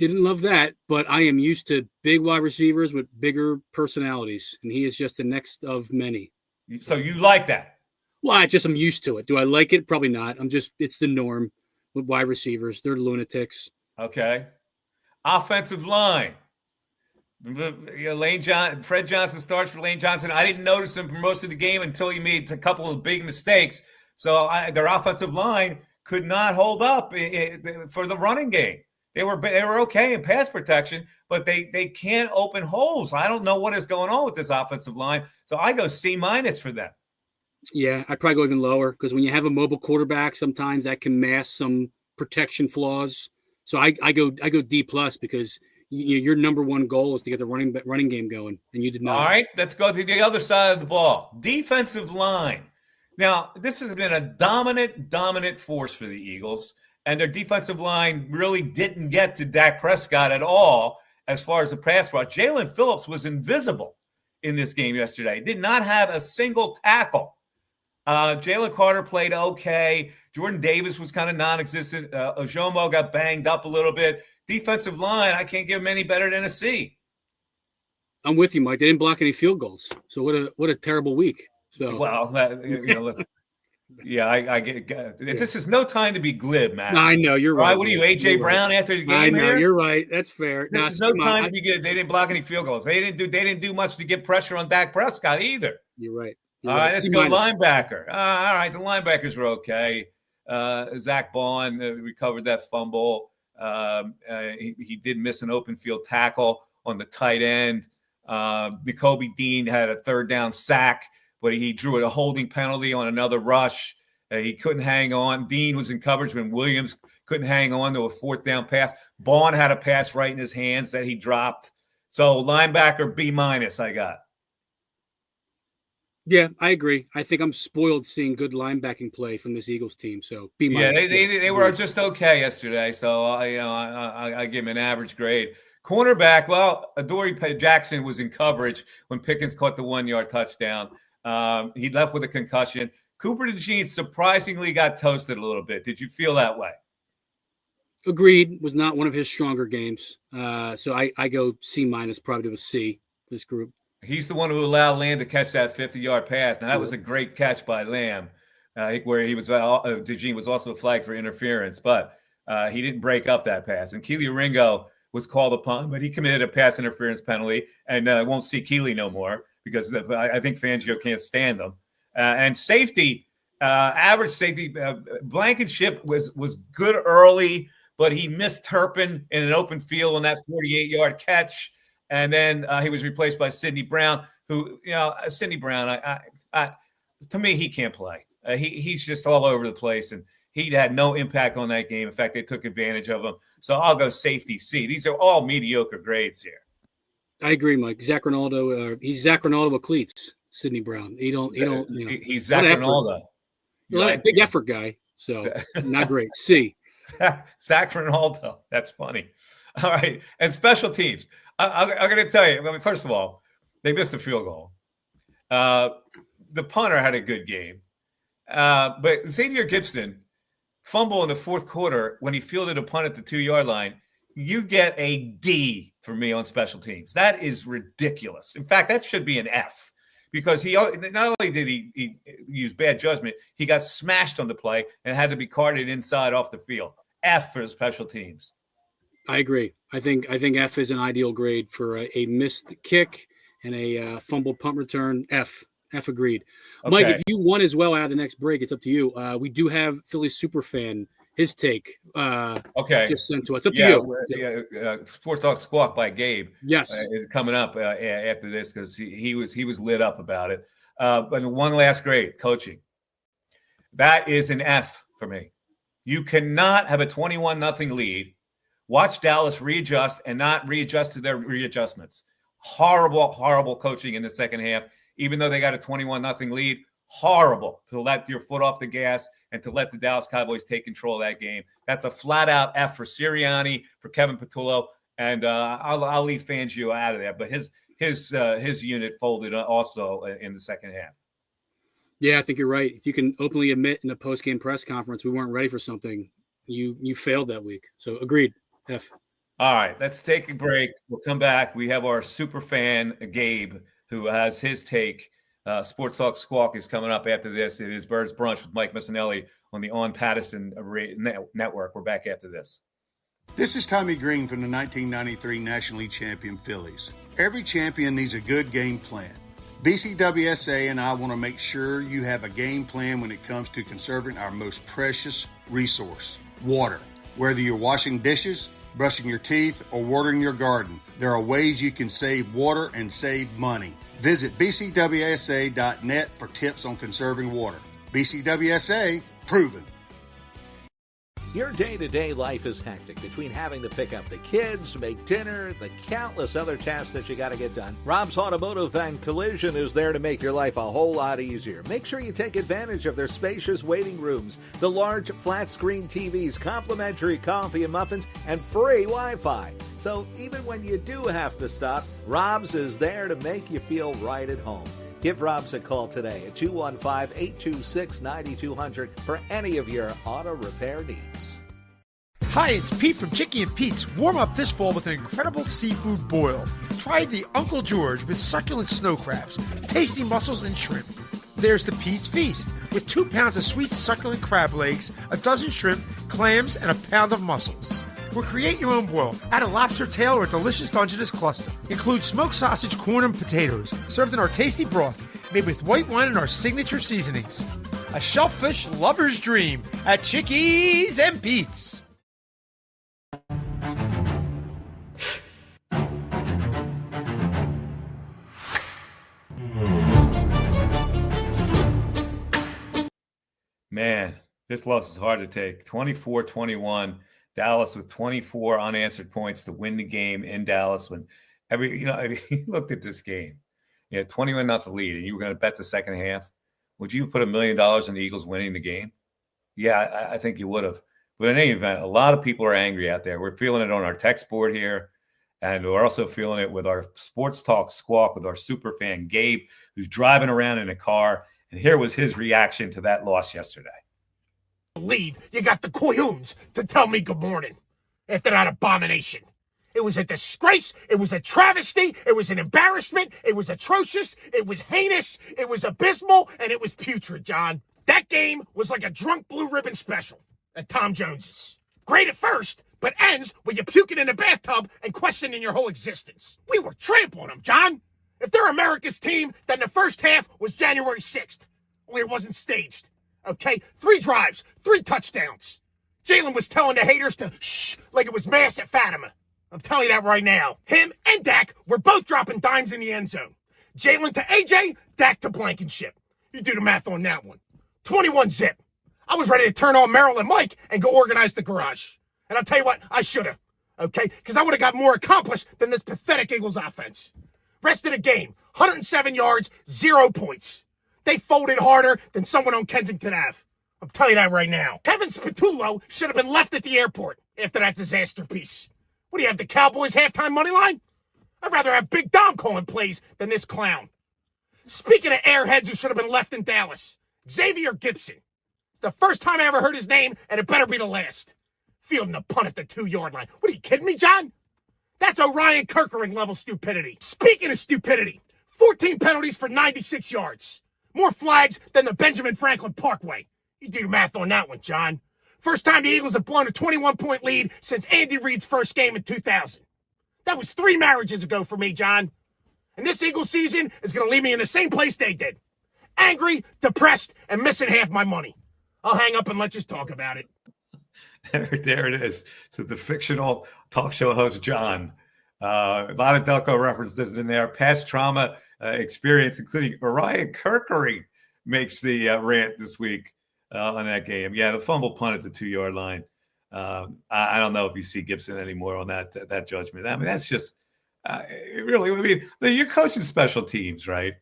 love that, but I am used to big wide receivers with bigger personalities, and he is just the next of many. So you like that? Well, I'm used to it. Do I like it? Probably not. It's the norm with wide receivers. They're lunatics. Okay. Offensive line. Fred Johnson starts for Lane Johnson. I didn't notice him for most of the game until he made a couple of big mistakes. So their offensive line could not hold up for the running game. They were okay in pass protection, but they can't open holes. I don't know what is going on with this offensive line. So I go C- for them. Yeah, I'd probably go even lower because when you have a mobile quarterback, sometimes that can mask some protection flaws. So I go D+ because your number one goal is to get the running game going, and you did not. All right, let's go to the other side of the ball. Defensive line. Now, this has been a dominant force for the Eagles, and their defensive line really didn't get to Dak Prescott at all as far as the pass rush. Jalen Phillips was invisible in this game yesterday. Did not have a single tackle. Jalen Carter played okay. Jordan Davis was kind of non-existent. Ojomo got banged up a little bit. Defensive line, I can't give him any better than a C. I'm with you, Mike. They didn't block any field goals. So what a terrible week. So Well, listen. Yeah, I get. This is no time to be glib, man. I know you're right. What are you, AJ Brown, after the game? I know here? you're right. That's fair. This is no time to be good. They didn't block any field goals. They didn't do much to get pressure on Dak Prescott either. You're right. All right, let's go linebacker. All right, the linebackers were okay. Zach Bond recovered that fumble. He did miss an open field tackle on the tight end. N'Kobe Dean had a third down sack, but he drew a holding penalty on another rush. He couldn't hang on. Dean was in coverage when Williams couldn't hang on to a fourth down pass. Bond had a pass right in his hands that he dropped. So linebacker B- I got. Yeah, I agree. I think I'm spoiled seeing good linebacking play from this Eagles team. So B-. Yeah, they were just okay yesterday. So I give him an average grade. Cornerback, well, Adoree Jackson was in coverage when Pickens caught the 1-yard touchdown. He left with a concussion. Cooper DeJean surprisingly got toasted a little bit. Did you feel that way? Agreed. Was not one of his stronger games. So I go C- probably to a C, this group. He's the one who allowed Lamb to catch that 50-yard pass. Now, that was a great catch by Lamb, where he was DeJean was also flagged for interference, but he didn't break up that pass. And Keely Ringo was called upon, but he committed a pass interference penalty, and won't see Keely no more because I think Fangio can't stand them. And safety, average safety, Blankenship was good early, but he missed Turpin in an open field on that 48-yard catch. And then he was replaced by Sidney Brown, who, Sidney Brown, to me, he can't play. He's just all over the place, and he had no impact on that game. In fact, they took advantage of him. So I'll go safety C. These are all mediocre grades here. I agree, Mike. Zach Ronaldo, he's Zach Ronaldo with cleats. Sidney Brown. He's Zach Ronaldo. Big effort guy. So not great. C. Zach Ronaldo. That's funny. All right, and special teams. I'm going to tell you, first of all, they missed a field goal. The punter had a good game. But Xavier Gibson fumble in the fourth quarter when he fielded a punt at the 2-yard line. You get a D for me on special teams. That is ridiculous. In fact, that should be an F because he not only did he use bad judgment, he got smashed on the play and had to be carted inside off the field. F for the special teams. I agree. I think F is an ideal grade for a missed kick and a fumbled punt return. F agreed. Okay. Mike, if you want as well out of the next break, it's up to you. We do have Philly superfan, his take. Just sent to us. It's up to you. Sports Talk Squawk by Gabe. Yes, is coming up after this because he was lit up about it. But one last grade, coaching. That is an F for me. You cannot have a 21-0 lead. Watch Dallas readjust and not readjust to their readjustments. Horrible coaching in the second half, even though they got a 21-0 lead. Horrible to let your foot off the gas and to let the Dallas Cowboys take control of that game. That's a flat-out F for Sirianni, for Kevin Patullo, and I'll leave Fangio out of there. But his unit folded also in the second half. Yeah, I think you're right. If you can openly admit in a post-game press conference we weren't ready for something, you failed that week. So agreed. F. All right, let's take a break. We'll come back. We have our super fan, Gabe, who has his take. Sports Talk Squawk is coming up after this. It is Birds Brunch with Mike Missanelli on the On Patterson Network. We're back after this. This is Tommy Green from the 1993 National League champion Phillies. Every champion needs a good game plan. BCWSA and I want to make sure you have a game plan when it comes to conserving our most precious resource, water. Whether you're washing dishes, brushing your teeth, or watering your garden, there are ways you can save water and save money. Visit bcwsa.net for tips on conserving water. BCWSA, proven. Your day-to-day life is hectic between having to pick up the kids, make dinner, the countless other tasks that you got to get done. Rob's Automotive and Collision is there to make your life a whole lot easier. Make sure you take advantage of their spacious waiting rooms, the large flat-screen TVs, complimentary coffee and muffins, and free Wi-Fi. So even when you do have to stop, Rob's is there to make you feel right at home. Give Robs a call today at 215-826-9200 for any of your auto repair needs. Hi, it's Pete from Chicky and Pete's. Warm up this fall with an incredible seafood boil. Try the Uncle George with succulent snow crabs, tasty mussels, and shrimp. There's the Pete's Feast with 2 pounds of sweet succulent crab legs, a dozen shrimp, clams, and a pound of mussels. Or create your own boil. Add a lobster tail or a delicious Dungeness cluster. Include smoked sausage, corn, and potatoes, served in our tasty broth, made with white wine and our signature seasonings. A shellfish lover's dream at Chickies and Pete's. Man, this loss is hard to take. 24-21. Dallas with 24 unanswered points to win the game in Dallas. When you looked at this game, 21-0 lead, and you were going to bet the second half. Would you put $1 million on the Eagles winning the game? Yeah, I think you would have. But in any event, a lot of people are angry out there. We're feeling it on our text board here, and we're also feeling it with our Sports Talk Squawk with our super fan Gabe, who's driving around in a car. And here was his reaction to that loss yesterday. Believe you got the coyoons to tell me good morning after that abomination. It was a disgrace. It was a travesty. It was an embarrassment. It was atrocious. It was heinous. It was abysmal. And it was putrid, John. That game was like a drunk blue ribbon special at Tom Jones's. Great at first, but ends with you puking in the bathtub and questioning your whole existence. We were trampling them, John. If they're America's team, then the first half was January 6th. Only it wasn't staged. Okay? 3 drives, 3 touchdowns. Jalen was telling the haters to shh like it was Mass at Fatima. I'm telling you that right now. Him and Dak were both dropping dimes in the end zone. Jalen to AJ, Dak to Blankenship. You do the math on that one. 21-zip. I was ready to turn on Merrill and Mike and go organize the garage. And I'll tell you what, I should have. Okay? Because I would have got more accomplished than this pathetic Eagles offense. Rest of the game, 107 yards, 0 points. They folded harder than someone on Kensington Ave. I'm telling you that right now. Kevin Spatullo should have been left at the airport after that disaster piece. What do you have, the Cowboys halftime money line? I'd rather have Big Dom calling plays than this clown. Speaking of airheads who should have been left in Dallas, Xavier Gipson. It's the first time I ever heard his name, and it better be the last. Fielding a punt at the 2-yard line. What, are you kidding me, John? That's Orion Kirkering level stupidity. Speaking of stupidity, 14 penalties for 96 yards. More flags than the Benjamin Franklin Parkway. You do the math on that one, John. First time the Eagles have blown a 21-point lead since Andy Reid's first game in 2000. That was 3 marriages ago for me, John. And this Eagles season is going to leave me in the same place they did. Angry, depressed, and missing half my money. I'll hang up and let you talk about it. There it is. So the fictional talk show host, John. A lot of Delco references in there. Past trauma experience, including Orion Kirkering, makes the rant this week on that game. Yeah, the fumble punt at the 2-yard line. I don't know if you see Gibson anymore on that judgment. I mean, that's just really. I mean, you're coaching special teams, right?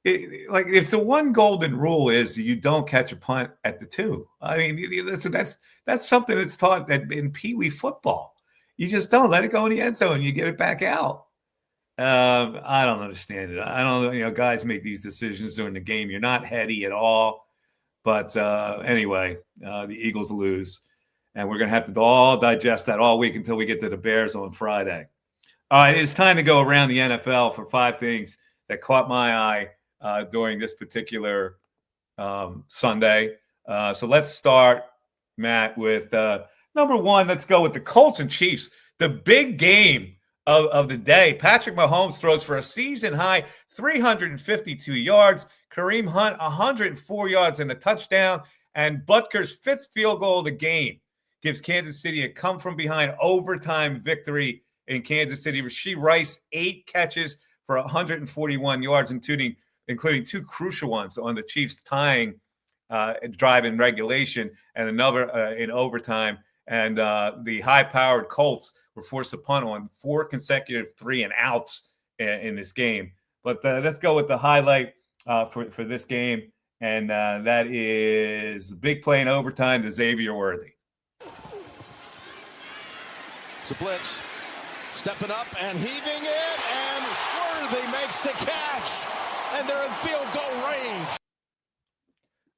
Like, it's the one golden rule is you don't catch a punt at the 2. I mean, that's something that's taught in Pee Wee football. You just don't let it go in the end zone. You get it back out. I don't understand it. I don't know. Guys make these decisions during the game. You're not heady at all. But anyway, the Eagles lose. And we're going to have to all digest that all week until we get to the Bears on Friday. All right, it's time to go around the NFL for 5 things that caught my eye during this particular Sunday. So let's start, Matt, with number 1. Let's go with the Colts and Chiefs. The big game of the day. Patrick Mahomes throws for a season-high 352 yards. Kareem Hunt, 104 yards and a touchdown. And Butker's 5th field goal of the game gives Kansas City a come-from-behind overtime victory in Kansas City. Rashee Rice, 8 catches for 141 yards, including 2 crucial ones on the Chiefs tying drive in regulation and another in overtime. And the high-powered Colts were forced to punt on 4 consecutive 3-and-outs in this game. But let's go with the highlight for this game, and that is the big play in overtime to Xavier Worthy. It's a blitz. Stepping up and heaving it, and Worthy makes the catch. and they're in field goal range.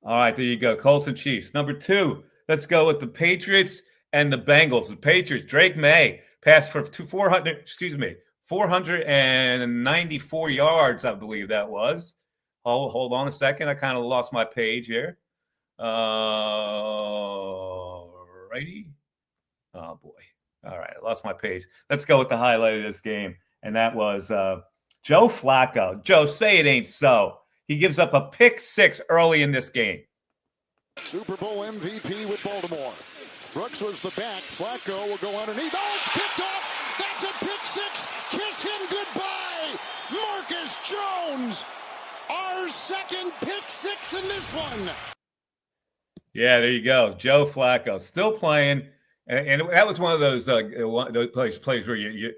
All right, there you go. Colts and Chiefs. Number 2, let's go with the Patriots and the Bengals. The Patriots, Drake May passed for 494 yards, I believe that was. Hold on a second. I kind of lost my page here. Righty. Oh, boy. All right, I lost my page. Let's go with the highlight of this game, and that was Joe Flacco. Joe, say it ain't so. He gives up a pick 6 early in this game. Super Bowl MVP with Baltimore. Brooks was the back. Flacco will go underneath. Oh, it's picked off. That's a pick 6. Kiss him goodbye. Marcus Jones. Our second pick 6 in this one. Yeah, there you go. Joe Flacco still playing. And that was one of those plays where you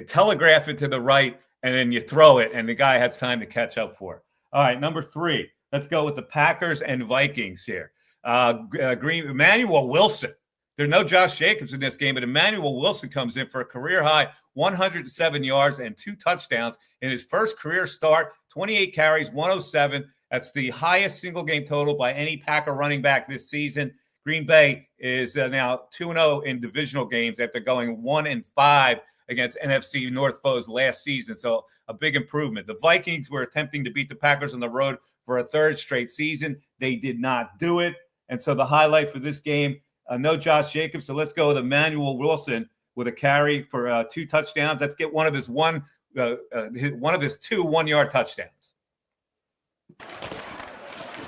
telegraph it to the right and then you throw it and the guy has time to catch up for it. All right, number 3. Let's go with the Packers and Vikings here. Emmanuel Wilson. There's no Josh Jacobs in this game, but Emmanuel Wilson comes in for a career-high 107 yards and 2 touchdowns in his first career start, 28 carries, 107. That's the highest single-game total by any Packer running back this season. Green Bay is now 2-0 in divisional games after going 1-5 against NFC North foes last season, so a big improvement. The Vikings were attempting to beat the Packers on the road for a 3rd straight season. They did not do it, and so the highlight for this game, no Josh Jacobs, so let's go with Emmanuel Wilson with a carry for 2 touchdowns. Let's get one of his 2 1-yard touchdowns.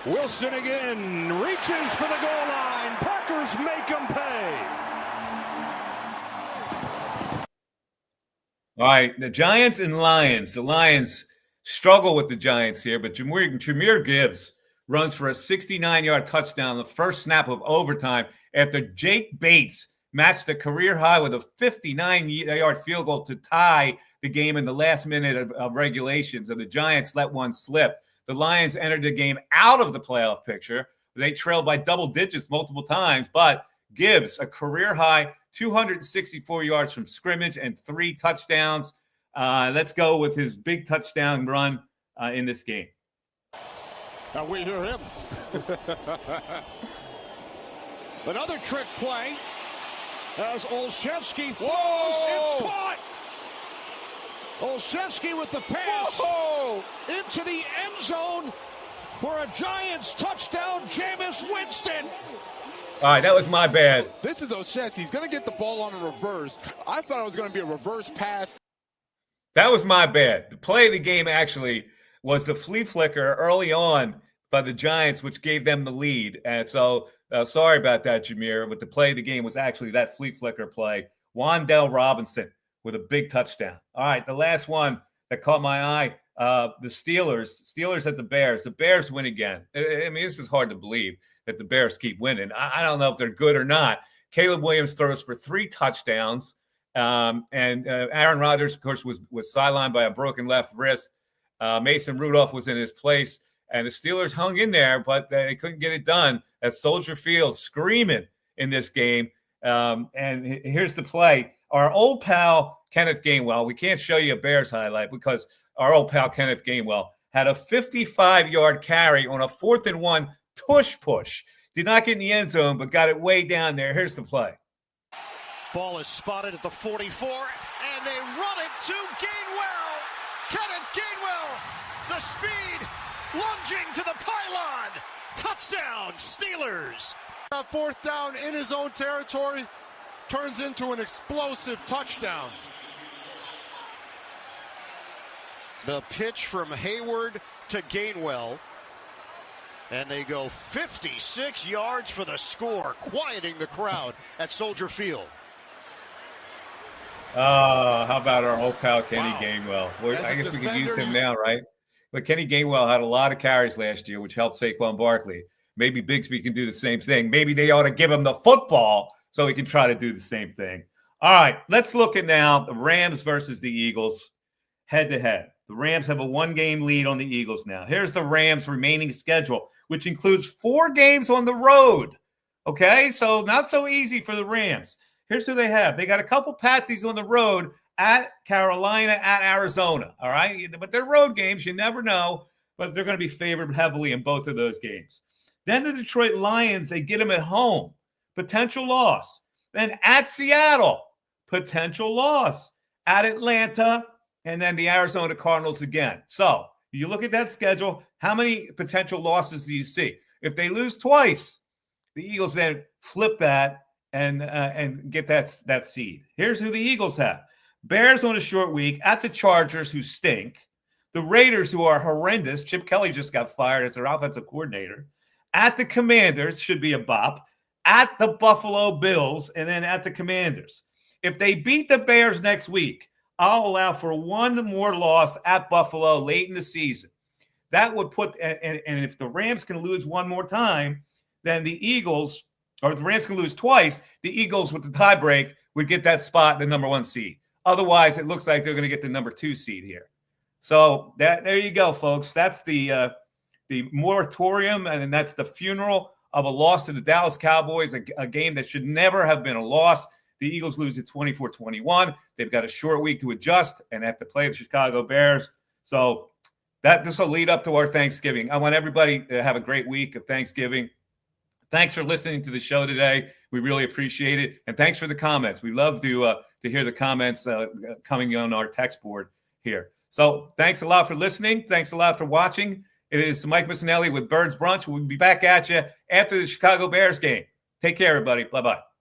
Wilson again reaches for the goal line. Packers make him pay. All right, the Giants and Lions. The Lions struggle with the Giants here, but Jahmyr Gibbs runs for a 69-yard touchdown the first snap of overtime after Jake Bates matched the career high with a 59-yard field goal to tie the game in the last minute of regulation. So the Giants let one slip. The Lions entered the game out of the playoff picture. They trailed by double digits multiple times, but Gibbs, a career-high 264 yards from scrimmage and 3 touchdowns. Let's go with his big touchdown run in this game. Now we hear him. Another trick play as Olszewski throws. It's caught. Olszewski with the pass. Whoa! Into the end zone for a Giants touchdown, Jameis Winston. All right, that was my bad. This is Olszewski. He's going to get the ball on a reverse. I thought it was going to be a reverse pass. That was my bad. The play of the game actually was the flea flicker early on by the Giants, which gave them the lead. And so sorry about that, Jahmyr, but the play of the game was actually that flea flicker play. Wan'Dale Robinson with a big touchdown. All right, the last one that caught my eye, the Steelers at the Bears. The Bears win again. I mean, this is hard to believe that the Bears keep winning. I don't know if they're good or not. Caleb Williams throws for 3 touchdowns. And Aaron Rodgers, of course, was sidelined by a broken left wrist. Mason Rudolph was in his place. And the Steelers hung in there, but they couldn't get it done at Soldier Field, screaming in this game. And here's the play. Our old pal, Kenneth Gainwell, we can't show you a Bears highlight because our old pal, Kenneth Gainwell, had a 55-yard carry on a 4th and 1 push. Did not get in the end zone, but got it way down there. Here's the play. Ball is spotted at the 44, and they run it to Gainwell. Kenneth Gainwell, the speed, lunging to the pylon. Touchdown, Steelers. 4th down in his own territory turns into an explosive touchdown. The pitch from Hayward to Gainwell. And they go 56 yards for the score, quieting the crowd at Soldier Field. How about our old pal Kenny Gainwell? Well, I guess we could use him now, right? But Kenny Gainwell had a lot of carries last year, which helped Saquon Barkley. Maybe Bigsby can do the same thing. Maybe they ought to give him the football so he can try to do the same thing. All right, let's look at now the Rams versus the Eagles head-to-head. The Rams have a 1-game lead on the Eagles now. Here's the Rams' remaining schedule, which includes 4 games on the road. Okay, so not so easy for the Rams. Here's who they have. They got a couple patsies on the road at Carolina, at Arizona. All right, but they're road games. You never know. but they're going to be favored heavily in both of those games. Then the Detroit Lions, they get them at home, potential loss. Then at Seattle, potential loss. At Atlanta, and then the Arizona Cardinals again. So you look at that schedule, how many potential losses do you see? If they lose twice, the Eagles then flip that and get that seed. Here's who the Eagles have. Bears on a short week, at the Chargers, who stink. The Raiders, who are horrendous. Chip Kelly just got fired as their offensive coordinator. At the Commanders, should be a bop. At the Buffalo Bills, and then at the Commanders. If they beat the Bears next week, I'll allow for one more loss at Buffalo late in the season. That would put, and if the Rams can lose one more time, then the Eagles, or if the Rams can lose twice, the Eagles with the tiebreak would get that spot, the number 1 seed. Otherwise, it looks like they're going to get the number 2 seed here. So there you go, folks. That's the moratorium, and that's the funeral of a loss to the Dallas Cowboys, a game that should never have been a loss. The Eagles lose at 24-21. They've got a short week to adjust and have to play the Chicago Bears. So this will lead up to our Thanksgiving. I want everybody to have a great week of Thanksgiving. Thanks for listening to the show today. We really appreciate it. And thanks for the comments. We love to hear the comments coming on our text board here. So thanks a lot for listening. Thanks a lot for watching. It is Mike Missanelli with Birds Brunch. We'll be back at you after the Chicago Bears game. Take care, everybody. Bye-bye.